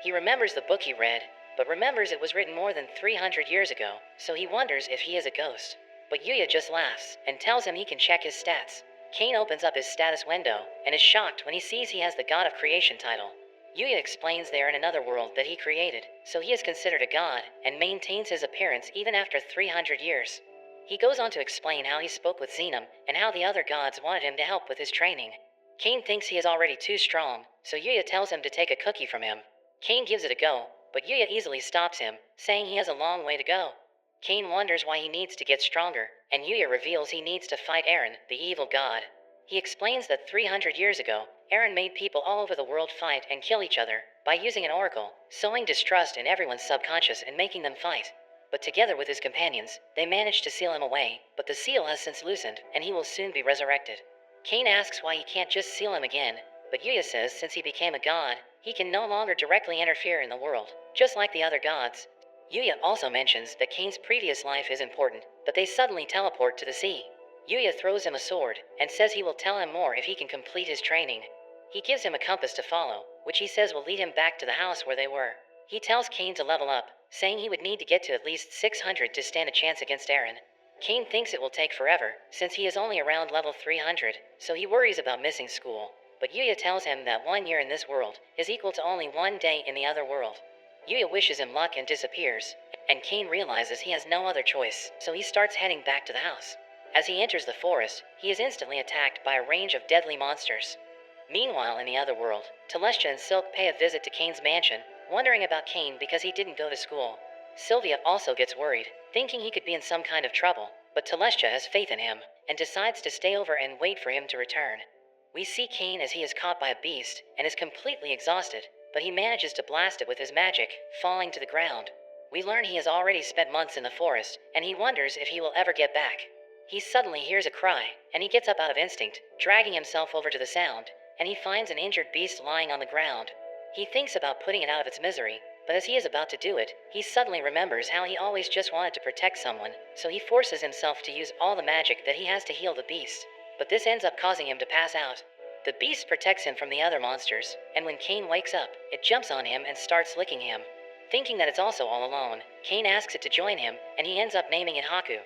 He remembers the book he read, but remembers it was written more than 300 years ago, so he wonders if he is a ghost. But Yuya just laughs, and tells him he can check his stats. Kane opens up his status window, and is shocked when he sees he has the God of Creation title. Yuya explains they are in another world that he created, so he is considered a god, and maintains his appearance even after 300 years. He goes on to explain how he spoke with Xenom, and how the other gods wanted him to help with his training. Kane thinks he is already too strong, so Yuya tells him to take a cookie from him. Kane gives it a go, but Yuya easily stops him, saying he has a long way to go. Kane wonders why he needs to get stronger, and Yuya reveals he needs to fight Eren, the evil god. He explains that 300 years ago, Eren made people all over the world fight and kill each other, by using an oracle, sowing distrust in everyone's subconscious and making them fight. But together with his companions, they manage to seal him away, but the seal has since loosened, and he will soon be resurrected. Cain asks why he can't just seal him again, but Yuya says since he became a god, he can no longer directly interfere in the world, just like the other gods. Yuya also mentions that Cain's previous life is important, but they suddenly teleport to the sea. Yuya throws him a sword, and says he will tell him more if he can complete his training. He gives him a compass to follow, which he says will lead him back to the house where they were. He tells Cain to level up, saying he would need to get to at least 600 to stand a chance against Eren. Cain thinks it will take forever, since he is only around level 300, so he worries about missing school. But Yuya tells him that 1 year in this world is equal to only 1 day in the other world. Yuya wishes him luck and disappears, and Cain realizes he has no other choice, so he starts heading back to the house. As he enters the forest, he is instantly attacked by a range of deadly monsters. Meanwhile, in the other world, Telestia and Silk pay a visit to Cain's mansion, wondering about Cain because he didn't go to school. Sylvia also gets worried, thinking he could be in some kind of trouble, but Telestia has faith in him, and decides to stay over and wait for him to return. We see Cain as he is caught by a beast, and is completely exhausted, but he manages to blast it with his magic, falling to the ground. We learn he has already spent months in the forest, and he wonders if he will ever get back. He suddenly hears a cry, and he gets up out of instinct, dragging himself over to the sound, and he finds an injured beast lying on the ground. He thinks about putting it out of its misery, but as he is about to do it, he suddenly remembers how he always just wanted to protect someone, so he forces himself to use all the magic that he has to heal the beast. But this ends up causing him to pass out. The beast protects him from the other monsters, and when Cain wakes up, it jumps on him and starts licking him. Thinking that it's also all alone, Cain asks it to join him, and he ends up naming it Haku.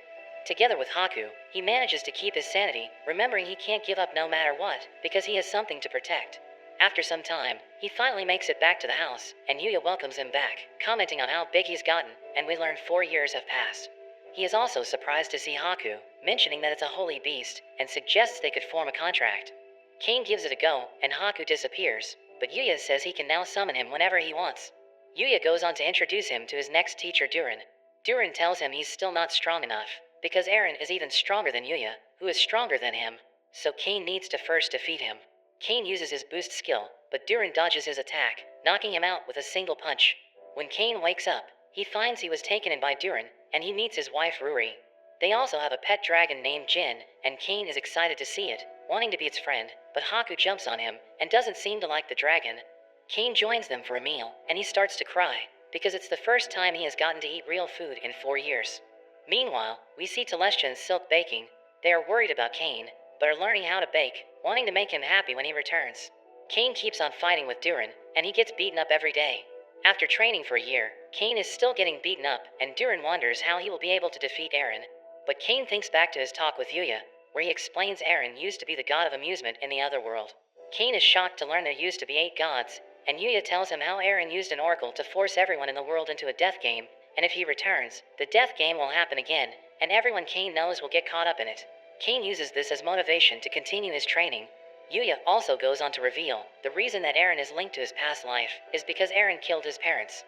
Together with Haku, he manages to keep his sanity, remembering he can't give up no matter what, because he has something to protect. After some time, he finally makes it back to the house, and Yuya welcomes him back, commenting on how big he's gotten, and we learn 4 years have passed. He is also surprised to see Haku, mentioning that it's a holy beast, and suggests they could form a contract. Cain gives it a go, and Haku disappears, but Yuya says he can now summon him whenever he wants. Yuya goes on to introduce him to his next teacher, Durin. Durin tells him he's still not strong enough, because Eren is even stronger than Yuya, who is stronger than him, so Cain needs to first defeat him. Cain uses his boost skill, but Durin dodges his attack, knocking him out with a single punch. When Cain wakes up, he finds he was taken in by Durin, and he meets his wife Ruri. They also have a pet dragon named Jin, and Cain is excited to see it, wanting to be its friend, but Haku jumps on him, and doesn't seem to like the dragon. Cain joins them for a meal, and he starts to cry, because it's the first time he has gotten to eat real food in 4 years. Meanwhile, we see Telestia and Silk baking. They are worried about Cain, but are learning how to bake, wanting to make him happy when he returns. Cain keeps on fighting with Durin, and he gets beaten up every day. After training for a year, Cain is still getting beaten up, and Durin wonders how he will be able to defeat Eren. But Cain thinks back to his talk with Yuya, where he explains Eren used to be the god of amusement in the other world. Cain is shocked to learn there used to be 8 gods, and Yuya tells him how Eren used an oracle to force everyone in the world into a death game, and if he returns, the death game will happen again, and everyone Cain knows will get caught up in it. Cain uses this as motivation to continue his training. Yuya also goes on to reveal the reason that Eren is linked to his past life is because Eren killed his parents.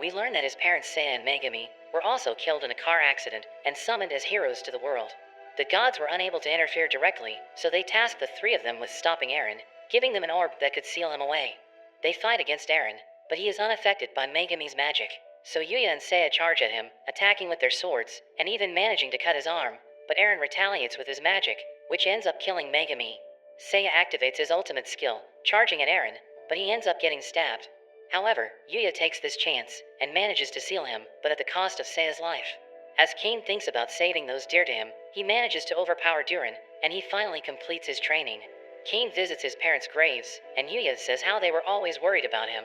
We learn that his parents Seiya and Megami were also killed in a car accident and summoned as heroes to the world. The gods were unable to interfere directly, so they tasked the 3 of them with stopping Eren, giving them an orb that could seal him away. They fight against Eren, but he is unaffected by Megami's magic. So Yuya and Seiya charge at him, attacking with their swords, and even managing to cut his arm, but Eren retaliates with his magic, which ends up killing Megami. Seiya activates his ultimate skill, charging at Eren, but he ends up getting stabbed. However, Yuya takes this chance, and manages to seal him, but at the cost of Seiya's life. As Cain thinks about saving those dear to him, he manages to overpower Durin, and he finally completes his training. Cain visits his parents' graves, and Yuya says how they were always worried about him.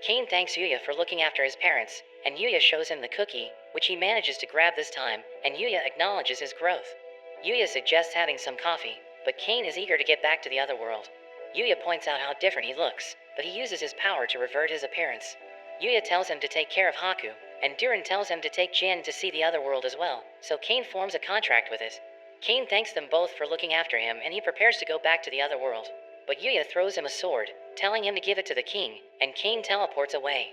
Cain thanks Yuya for looking after his parents, and Yuya shows him the cookie, which he manages to grab this time, and Yuya acknowledges his growth. Yuya suggests having some coffee, but Cain is eager to get back to the other world. Yuya points out how different he looks, but he uses his power to revert his appearance. Yuya tells him to take care of Haku, and Durin tells him to take Jin to see the other world as well, so Cain forms a contract with it. Cain thanks them both for looking after him, and he prepares to go back to the other world. But Yuya throws him a sword, telling him to give it to the king, and Cain teleports away.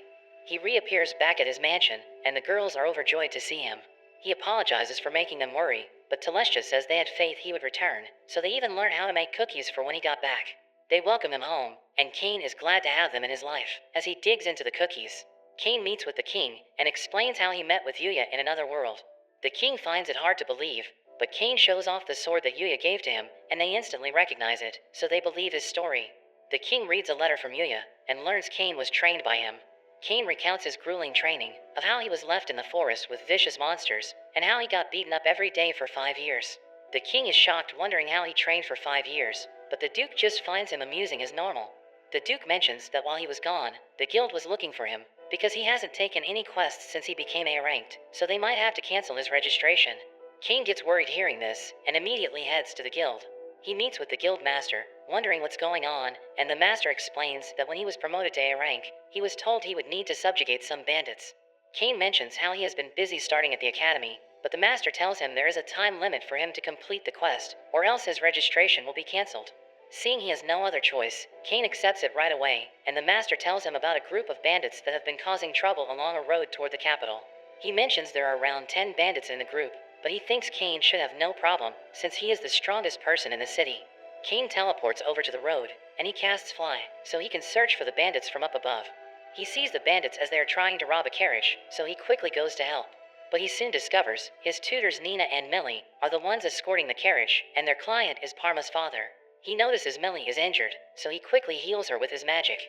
He reappears back at his mansion, and the girls are overjoyed to see him. He apologizes for making them worry, but Telestia says they had faith he would return, so they even learn how to make cookies for when he got back. They welcome him home, and Kane is glad to have them in his life. As he digs into the cookies, Kane meets with the king and explains how he met with Yuya in another world. The king finds it hard to believe, but Kane shows off the sword that Yuya gave to him, and they instantly recognize it, so they believe his story. The king reads a letter from Yuya and learns Kane was trained by him. Kane recounts his grueling training, of how he was left in the forest with vicious monsters, and how he got beaten up every day for 5 years. The king is shocked, wondering how he trained for 5 years, but the duke just finds him amusing as normal. The duke mentions that while he was gone, the guild was looking for him, because he hasn't taken any quests since he became A-ranked, so they might have to cancel his registration. Kane gets worried hearing this, and immediately heads to the guild. He meets with the guild master, wondering what's going on, and the master explains that when he was promoted to A rank, he was told he would need to subjugate some bandits. Kane mentions how he has been busy starting at the academy, but the master tells him there is a time limit for him to complete the quest, or else his registration will be cancelled. Seeing he has no other choice, Kane accepts it right away, and the master tells him about a group of bandits that have been causing trouble along a road toward the capital. He mentions there are around 10 bandits in the group, but he thinks Kane should have no problem, since he is the strongest person in the city. Kane teleports over to the road, and he casts Fly, so he can search for the bandits from up above. He sees the bandits as they are trying to rob a carriage, so he quickly goes to help. But he soon discovers his tutors Nina and Millie are the ones escorting the carriage, and their client is Parma's father. He notices Millie is injured, so he quickly heals her with his magic.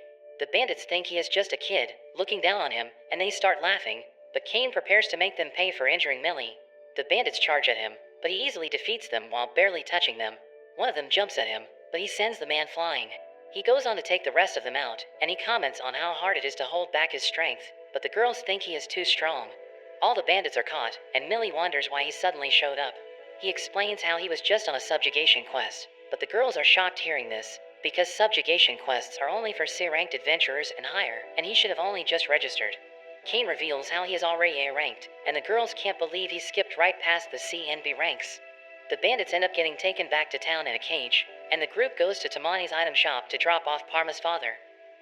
The bandits think he is just a kid, looking down on him, and they start laughing, but Kane prepares to make them pay for injuring Millie. The bandits charge at him, but he easily defeats them while barely touching them. One of them jumps at him, but he sends the man flying. He goes on to take the rest of them out, and he comments on how hard it is to hold back his strength, but the girls think he is too strong. All the bandits are caught, and Millie wonders why he suddenly showed up. He explains how he was just on a subjugation quest, but the girls are shocked hearing this, because subjugation quests are only for C-ranked adventurers and higher, and he should have only just registered. Kane reveals how he is already A-ranked, and the girls can't believe he skipped right past the C and B ranks. The bandits end up getting taken back to town in a cage, and the group goes to Tamani's item shop to drop off Parma's father.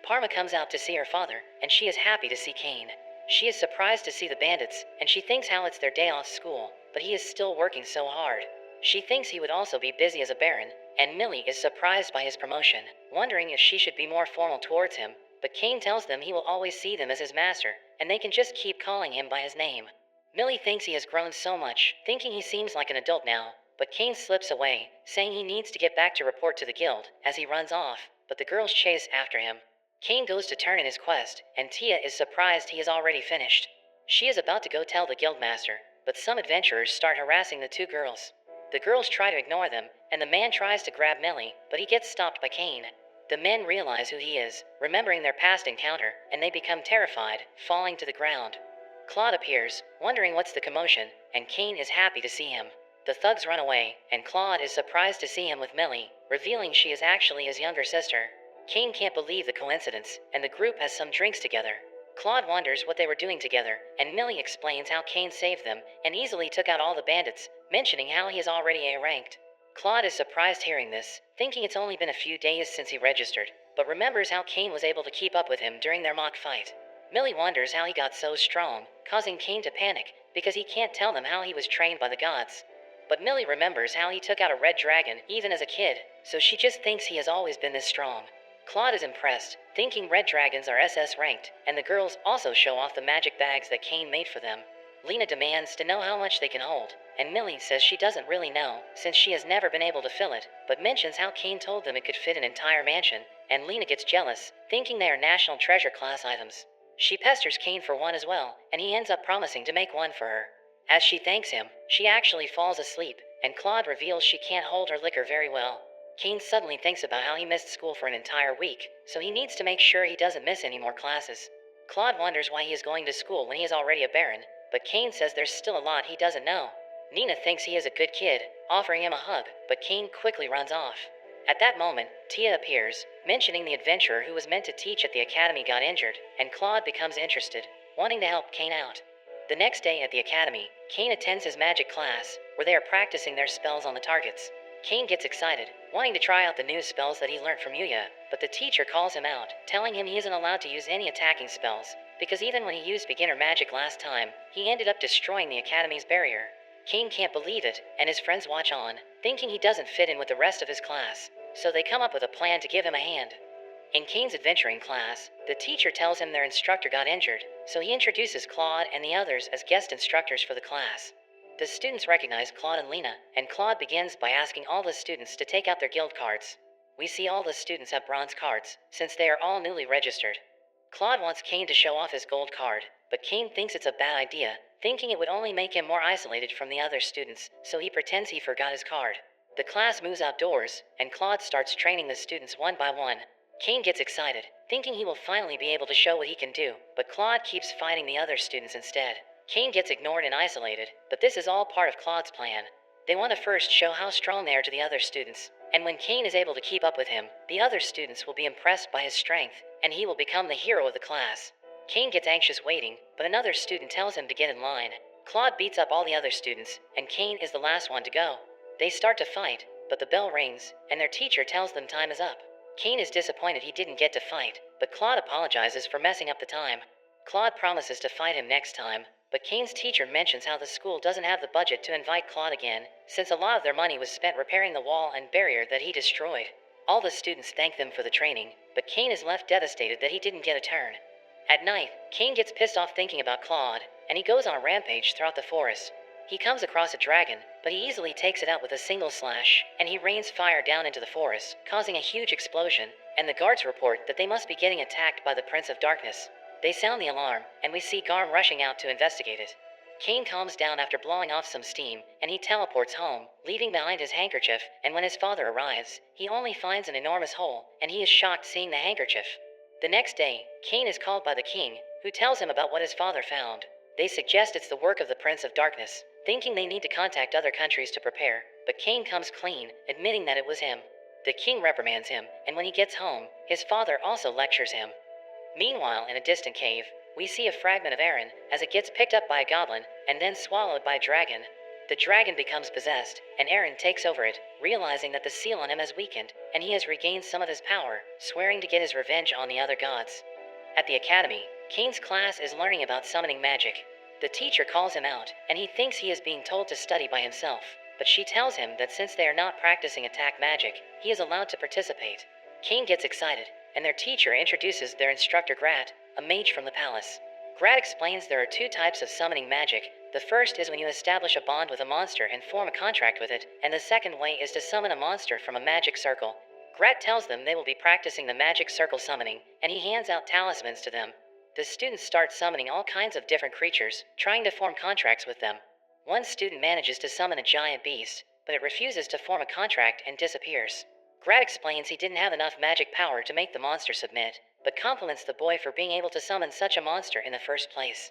Parma comes out to see her father, and she is happy to see Kane. She is surprised to see the bandits, and she thinks how it's their day off school, but he is still working so hard. She thinks he would also be busy as a baron, and Millie is surprised by his promotion, wondering if she should be more formal towards him, but Kane tells them he will always see them as his master, and they can just keep calling him by his name. Millie thinks he has grown so much, thinking he seems like an adult now, but Kane slips away, saying he needs to get back to report to the guild, as he runs off, but the girls chase after him. Kane goes to turn in his quest, and Tia is surprised he is already finished. She is about to go tell the guildmaster, but some adventurers start harassing the two girls. The girls try to ignore them, and the man tries to grab Millie, but he gets stopped by Kane. The men realize who he is, remembering their past encounter, and they become terrified, falling to the ground. Claude appears, wondering what's the commotion, and Kane is happy to see him. The thugs run away, and Claude is surprised to see him with Millie, revealing she is actually his younger sister. Kane can't believe the coincidence, and the group has some drinks together. Claude wonders what they were doing together, and Millie explains how Kane saved them and easily took out all the bandits, mentioning how he is already A-ranked. Claude is surprised hearing this, thinking it's only been a few days since he registered, but remembers how Kane was able to keep up with him during their mock fight. Millie wonders how he got so strong, causing Kane to panic, because he can't tell them how he was trained by the gods. But Millie remembers how he took out a red dragon, even as a kid, so she just thinks he has always been this strong. Claude is impressed, thinking red dragons are SS ranked, and the girls also show off the magic bags that Kane made for them. Lena demands to know how much they can hold, and Millie says she doesn't really know, since she has never been able to fill it, but mentions how Kane told them it could fit an entire mansion, and Lena gets jealous, thinking they are national treasure class items. She pesters Kane for one as well, and he ends up promising to make one for her. As she thanks him, she actually falls asleep, and Claude reveals she can't hold her liquor very well. Kane suddenly thinks about how he missed school for an entire week, so he needs to make sure he doesn't miss any more classes. Claude wonders why he is going to school when he is already a baron, but Kane says there's still a lot he doesn't know. Nina thinks he is a good kid, offering him a hug, but Kane quickly runs off. At that moment, Tia appears, mentioning the adventurer who was meant to teach at the academy got injured, and Claude becomes interested, wanting to help Kane out. The next day at the academy, Kane attends his magic class, where they are practicing their spells on the targets. Kane gets excited, wanting to try out the new spells that he learned from Yuya, but the teacher calls him out, telling him he isn't allowed to use any attacking spells, because even when he used beginner magic last time, he ended up destroying the academy's barrier. Kane can't believe it, and his friends watch on, thinking he doesn't fit in with the rest of his class. so they come up with a plan to give him a hand. In Kane's adventuring class, the teacher tells him their instructor got injured, so he introduces Claude and the others as guest instructors for the class. The students recognize Claude and Lena, and Claude begins by asking all the students to take out their guild cards. We see all the students have bronze cards, since they are all newly registered. Claude wants Kane to show off his gold card, but Kane thinks it's a bad idea, thinking it would only make him more isolated from the other students, so he pretends he forgot his card. The class moves outdoors, and Claude starts training the students one by one. Kane gets excited, thinking he will finally be able to show what he can do, but Claude keeps fighting the other students instead. Kane gets ignored and isolated, but this is all part of Claude's plan. They want to first show how strong they are to the other students, and when Kane is able to keep up with him, the other students will be impressed by his strength, and he will become the hero of the class. Kane gets anxious waiting, but another student tells him to get in line. Claude beats up all the other students, and Kane is the last one to go. They start to fight, but the bell rings, and their teacher tells them time is up. Kane is disappointed he didn't get to fight, but Claude apologizes for messing up the time. Claude promises to fight him next time, but Kane's teacher mentions how the school doesn't have the budget to invite Claude again, since a lot of their money was spent repairing the wall and barrier that he destroyed. All the students thank them for the training, but Kane is left devastated that he didn't get a turn. At night, Kane gets pissed off thinking about Claude, and he goes on a rampage throughout the forest. He comes across a dragon, but he easily takes it out with a single slash, and he rains fire down into the forest, causing a huge explosion, and the guards report that they must be getting attacked by the Prince of Darkness. They sound the alarm, and we see Garm rushing out to investigate it. Kane calms down after blowing off some steam, and he teleports home, leaving behind his handkerchief, and when his father arrives, he only finds an enormous hole, and he is shocked seeing the handkerchief. The next day, Kane is called by the king, who tells him about what his father found. They suggest it's the work of the Prince of Darkness, thinking they need to contact other countries to prepare, but Kane comes clean, admitting that it was him. The king reprimands him, and when he gets home, his father also lectures him. Meanwhile, in a distant cave, we see a fragment of Eren as it gets picked up by a goblin and then swallowed by a dragon. The dragon becomes possessed, and Eren takes over it, realizing that the seal on him has weakened, and he has regained some of his power, swearing to get his revenge on the other gods. At the academy, Kane's class is learning about summoning magic. The teacher calls him out, and he thinks he is being told to study by himself, but she tells him that since they are not practicing attack magic, he is allowed to participate. Kane gets excited, and their teacher introduces their instructor Grat, a mage from the palace. Grat explains there are two types of summoning magic. The first is when you establish a bond with a monster and form a contract with it, and the second way is to summon a monster from a magic circle. Grat tells them they will be practicing the magic circle summoning, and he hands out talismans to them. The students start summoning all kinds of different creatures, trying to form contracts with them. One student manages to summon a giant beast, but it refuses to form a contract and disappears. Grat explains he didn't have enough magic power to make the monster submit, but compliments the boy for being able to summon such a monster in the first place.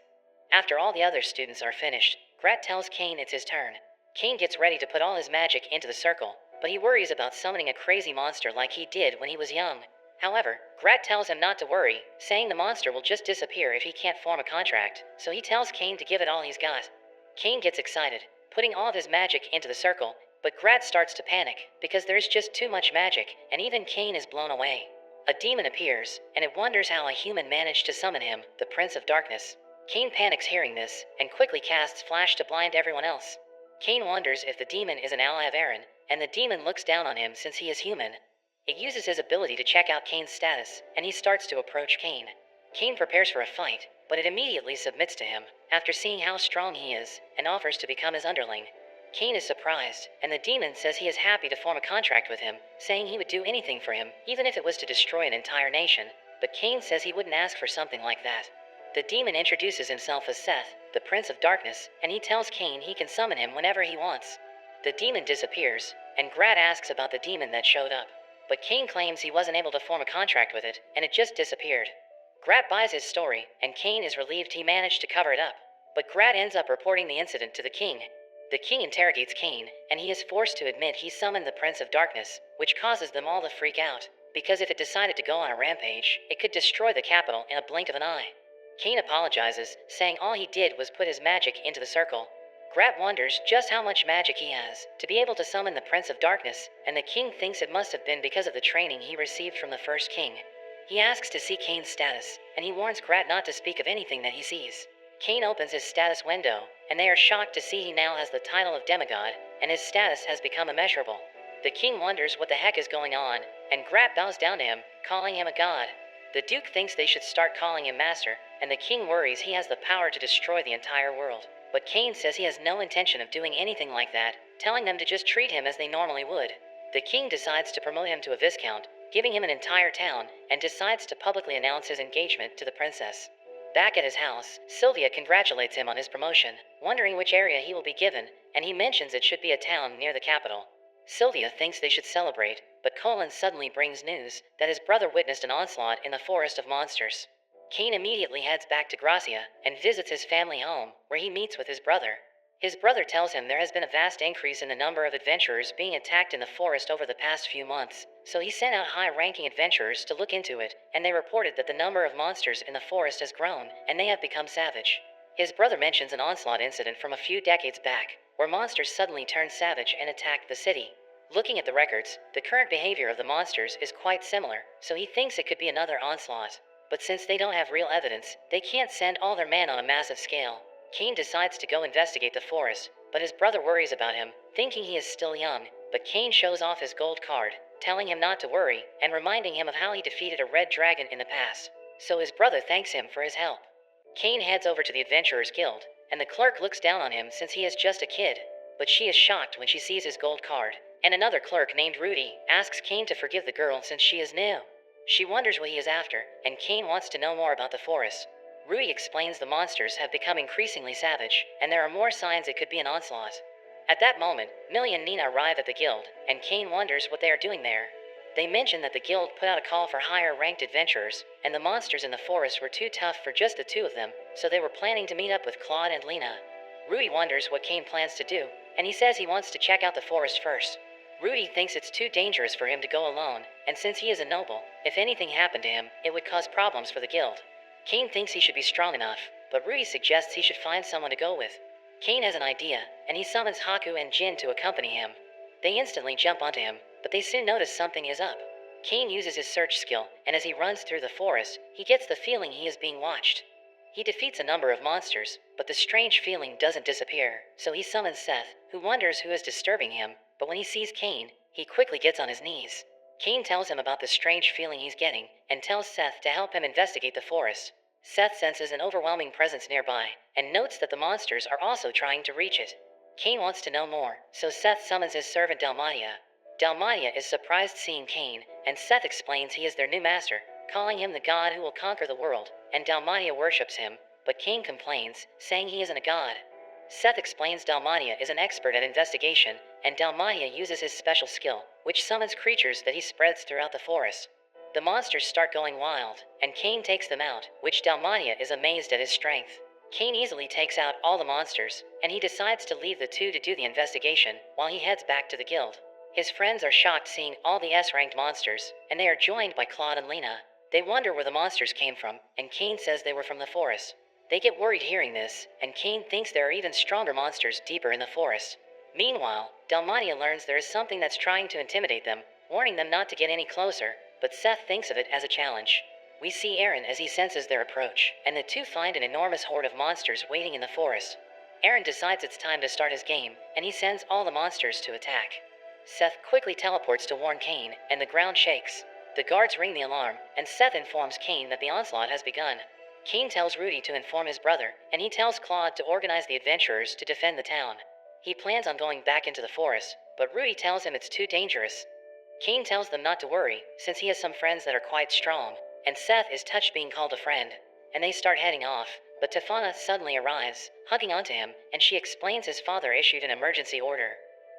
After all the other students are finished, Grat tells Kane it's his turn. Kane gets ready to put all his magic into the circle, but he worries about summoning a crazy monster like he did when he was young. However, Grat tells him not to worry, saying the monster will just disappear if he can't form a contract, so he tells Kane to give it all he's got. Kane gets excited, putting all of his magic into the circle, but Grat starts to panic, because there's just too much magic, and even Kane is blown away. A demon appears, and it wonders how a human managed to summon him, the Prince of Darkness. Kane panics hearing this, and quickly casts Flash to blind everyone else. Kane wonders if the demon is an ally of Eren, and the demon looks down on him since he is human. It uses his ability to check out Kane's status, and he starts to approach Kane. Kane prepares for a fight, but it immediately submits to him, after seeing how strong he is, and offers to become his underling. Kane is surprised, and the demon says he is happy to form a contract with him, saying he would do anything for him, even if it was to destroy an entire nation, but Kane says he wouldn't ask for something like that. The demon introduces himself as Seth, the Prince of Darkness, and he tells Kane he can summon him whenever he wants. The demon disappears, and Grat asks about the demon that showed up, but Kane claims he wasn't able to form a contract with it, and it just disappeared. Grat buys his story, and Kane is relieved he managed to cover it up, but Grat ends up reporting the incident to the king. The king interrogates Kane, and he is forced to admit he summoned the Prince of Darkness, which causes them all to freak out, because if it decided to go on a rampage, it could destroy the capital in a blink of an eye. Kane apologizes, saying all he did was put his magic into the circle. Grat wonders just how much magic he has to be able to summon the Prince of Darkness, and the king thinks it must have been because of the training he received from the first king. He asks to see Kane's status, and he warns Grat not to speak of anything that he sees. Kane opens his status window, and they are shocked to see he now has the title of demigod, and his status has become immeasurable. The king wonders what the heck is going on, and Grat bows down to him, calling him a god. The duke thinks they should start calling him master, and the king worries he has the power to destroy the entire world. But Cain says he has no intention of doing anything like that, telling them to just treat him as they normally would. The king decides to promote him to a viscount, giving him an entire town, and decides to publicly announce his engagement to the princess. Back at his house, Sylvia congratulates him on his promotion, wondering which area he will be given, and he mentions it should be a town near the capital. Sylvia thinks they should celebrate, but Colin suddenly brings news that his brother witnessed an onslaught in the forest of monsters. Cain immediately heads back to Gracia and visits his family home, where he meets with his brother. His brother tells him there has been a vast increase in the number of adventurers being attacked in the forest over the past few months, so he sent out high-ranking adventurers to look into it, and they reported that the number of monsters in the forest has grown, and they have become savage. His brother mentions an onslaught incident from a few decades back, where monsters suddenly turned savage and attacked the city. Looking at the records, the current behavior of the monsters is quite similar, so he thinks it could be another onslaught. But since they don't have real evidence, they can't send all their men on a massive scale. Cain decides to go investigate the forest, but his brother worries about him, thinking he is still young. But Cain shows off his gold card, telling him not to worry, and reminding him of how he defeated a red dragon in the past. So his brother thanks him for his help. Cain heads over to the Adventurers Guild, and the clerk looks down on him since he is just a kid. But she is shocked when she sees his gold card, and another clerk named Rudy asks Cain to forgive the girl since she is new. She wonders what he is after, and Cain wants to know more about the forest. Rudy explains the monsters have become increasingly savage, and there are more signs it could be an onslaught. At that moment, Millie and Nina arrive at the guild, and Cain wonders what they are doing there. They mention that the guild put out a call for higher-ranked adventurers, and the monsters in the forest were too tough for just the two of them, so they were planning to meet up with Claude and Lena. Rudy wonders what Cain plans to do, and he says he wants to check out the forest first. Rudy thinks it's too dangerous for him to go alone, and since he is a noble, if anything happened to him, it would cause problems for the guild. Cain thinks he should be strong enough, but Rudy suggests he should find someone to go with. Cain has an idea, and he summons Haku and Jin to accompany him. They instantly jump onto him, but they soon notice something is up. Cain uses his search skill, and as he runs through the forest, he gets the feeling he is being watched. He defeats a number of monsters, but the strange feeling doesn't disappear, so he summons Seth, who wonders who is disturbing him, but when he sees Cain, he quickly gets on his knees. Cain tells him about the strange feeling he's getting, and tells Seth to help him investigate the forest. Seth senses an overwhelming presence nearby, and notes that the monsters are also trying to reach it. Cain wants to know more, so Seth summons his servant Dalmatia. Dalmatia is surprised seeing Cain, and Seth explains he is their new master, calling him the god who will conquer the world, and Dalmatia worships him, but Cain complains, saying he isn't a god. Seth explains Dalmatia is an expert at investigation, and Dalmatia uses his special skill, which summons creatures that he spreads throughout the forest. The monsters start going wild, and Cain takes them out, which Dalmatia is amazed at his strength. Cain easily takes out all the monsters, and he decides to leave the two to do the investigation, while he heads back to the guild. His friends are shocked seeing all the S-ranked monsters, and they are joined by Claude and Lena. They wonder where the monsters came from, and Cain says they were from the forest. They get worried hearing this, and Cain thinks there are even stronger monsters deeper in the forest. Meanwhile, Dalmatia learns there is something that's trying to intimidate them, warning them not to get any closer, but Seth thinks of it as a challenge. We see Aaron as he senses their approach, and the two find an enormous horde of monsters waiting in the forest. Aaron decides it's time to start his game, and he sends all the monsters to attack. Seth quickly teleports to warn Cain, and the ground shakes. The guards ring the alarm, and Seth informs Cain that the onslaught has begun. Cain tells Rudy to inform his brother, and he tells Claude to organize the adventurers to defend the town. He plans on going back into the forest, but Rudy tells him it's too dangerous. Cain tells them not to worry, since he has some friends that are quite strong, and Seth is touched being called a friend. And they start heading off, but Tefana suddenly arrives, hugging onto him, and she explains his father issued an emergency order.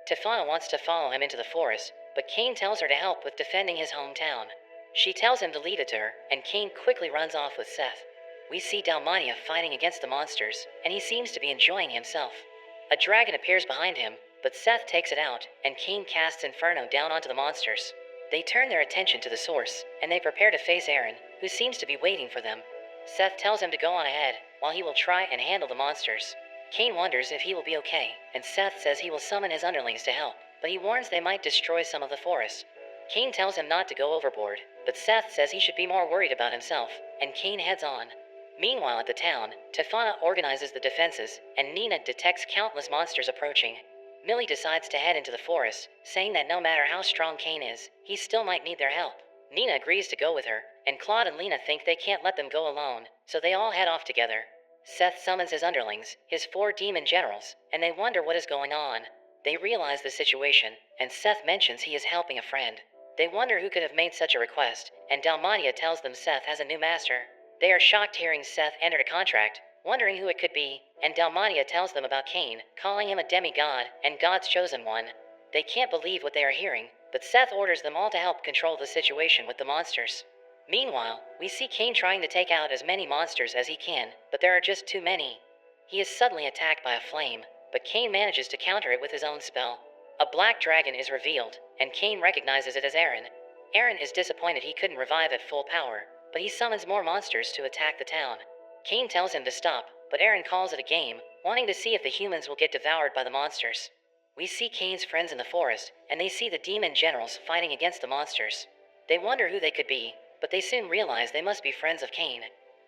Tefana wants to follow him into the forest, but Cain tells her to help with defending his hometown. She tells him to leave it to her, and Cain quickly runs off with Seth. We see Dalmatia fighting against the monsters, and he seems to be enjoying himself. A dragon appears behind him, but Seth takes it out, and Cain casts Inferno down onto the monsters. They turn their attention to the source, and they prepare to face Aaron, who seems to be waiting for them. Seth tells him to go on ahead, while he will try and handle the monsters. Cain wonders if he will be okay, and Seth says he will summon his underlings to help, but he warns they might destroy some of the forest. Cain tells him not to go overboard, but Seth says he should be more worried about himself, and Cain heads on. Meanwhile at the town, Tefana organizes the defenses, and Nina detects countless monsters approaching. Millie decides to head into the forest, saying that no matter how strong Cain is, he still might need their help. Nina agrees to go with her, and Claude and Lena think they can't let them go alone, so they all head off together. Seth summons his underlings, his 4 demon generals, and they wonder what is going on. They realize the situation, and Seth mentions he is helping a friend. They wonder who could have made such a request, and Dalmatia tells them Seth has a new master. They are shocked hearing Seth entered a contract, wondering who it could be, and Dalmatia tells them about Cain, calling him a demigod and God's chosen one. They can't believe what they are hearing, but Seth orders them all to help control the situation with the monsters. Meanwhile, we see Cain trying to take out as many monsters as he can, but there are just too many. He is suddenly attacked by a flame, but Cain manages to counter it with his own spell. A black dragon is revealed, and Cain recognizes it as Aaron. Aaron is disappointed he couldn't revive at full power, but he summons more monsters to attack the town. Cain tells him to stop, but Aaron calls it a game, wanting to see if the humans will get devoured by the monsters. We see Cain's friends in the forest, and they see the demon generals fighting against the monsters. They wonder who they could be, but they soon realize they must be friends of Cain.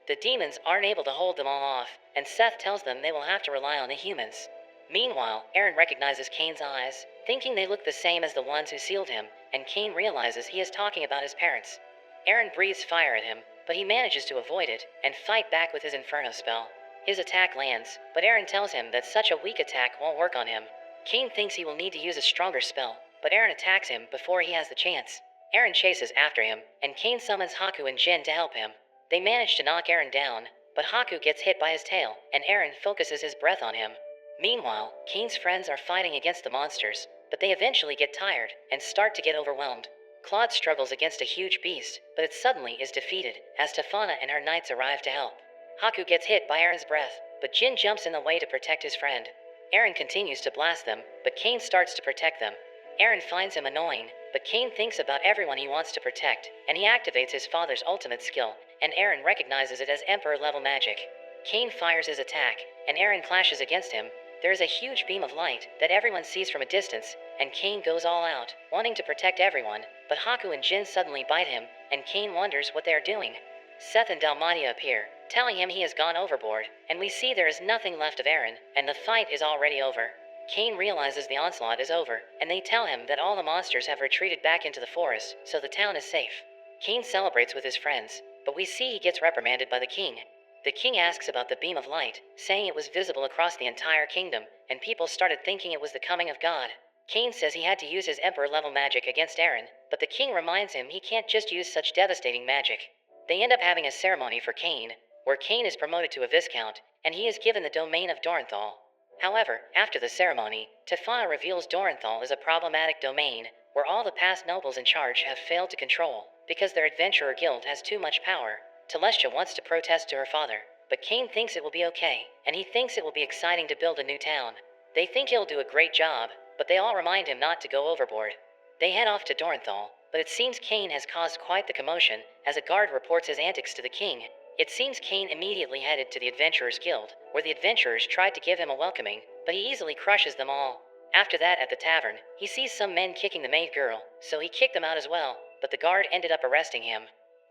The demons aren't able to hold them all off, and Seth tells them they will have to rely on the humans. Meanwhile, Aaron recognizes Cain's eyes, thinking they look the same as the ones who sealed him, and Cain realizes he is talking about his parents. Aaron breathes fire at him, but he manages to avoid it and fight back with his Inferno spell. His attack lands, but Aaron tells him that such a weak attack won't work on him. Cain thinks he will need to use a stronger spell, but Aaron attacks him before he has the chance. Aaron chases after him, and Cain summons Haku and Jin to help him. They manage to knock Aaron down, but Haku gets hit by his tail, and Aaron focuses his breath on him. Meanwhile, Cain's friends are fighting against the monsters, but they eventually get tired and start to get overwhelmed. Claude struggles against a huge beast, but it suddenly is defeated as Tefana and her knights arrive to help. Haku gets hit by Aaron's breath, but Jin jumps in the way to protect his friend. Aaron continues to blast them, but Cain starts to protect them. Aaron finds him annoying, but Cain thinks about everyone he wants to protect, and he activates his father's ultimate skill, and Aaron recognizes it as Emperor-level magic. Cain fires his attack, and Aaron clashes against him. There is a huge beam of light that everyone sees from a distance, and Cain goes all out, wanting to protect everyone, but Haku and Jin suddenly bite him, and Cain wonders what they are doing. Seth and Dalmatia appear, telling him he has gone overboard, and we see there is nothing left of Aaron, and the fight is already over. Cain realizes the onslaught is over, and they tell him that all the monsters have retreated back into the forest, so the town is safe. Cain celebrates with his friends, but we see he gets reprimanded by the king. The king asks about the beam of light, saying it was visible across the entire kingdom, and people started thinking it was the coming of God. Cain says he had to use his emperor-level magic against Aaron, but the king reminds him he can't just use such devastating magic. They end up having a ceremony for Cain, where Cain is promoted to a viscount, and he is given the domain of Dorenthal. However, after the ceremony, Tefana reveals Dorenthal is a problematic domain, where all the past nobles in charge have failed to control, because their adventurer guild has too much power. Telestia wants to protest to her father, but Cain thinks it will be okay, and he thinks it will be exciting to build a new town. They think he'll do a great job, but they all remind him not to go overboard. They head off to Dorenthal, but it seems Cain has caused quite the commotion, as a guard reports his antics to the king. It seems Cain immediately headed to the Adventurers Guild, where the adventurers tried to give him a welcoming, but he easily crushes them all. After that, at the tavern, he sees some men kicking the maid girl, so he kicked them out as well, but the guard ended up arresting him.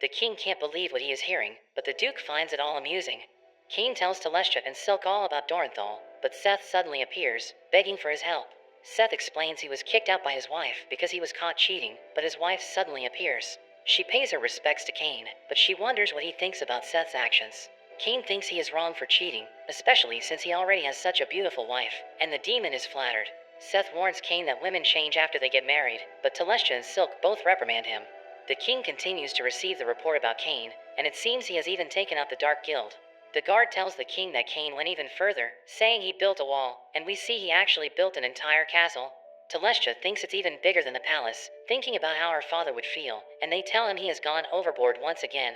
The king can't believe what he is hearing, but the duke finds it all amusing. Cain tells Telestia and Silk all about Dorenthal, but Seth suddenly appears, begging for his help. Seth explains he was kicked out by his wife because he was caught cheating, but his wife suddenly appears. She pays her respects to Cain, but she wonders what he thinks about Seth's actions. Cain thinks he is wrong for cheating, especially since he already has such a beautiful wife, and the demon is flattered. Seth warns Cain that women change after they get married, but Telestia and Silk both reprimand him. The king continues to receive the report about Cain, and it seems he has even taken out the Dark Guild. The guard tells the king that Cain went even further, saying he built a wall, and we see he actually built an entire castle. Telestia thinks it's even bigger than the palace, thinking about how her father would feel, and they tell him he has gone overboard once again,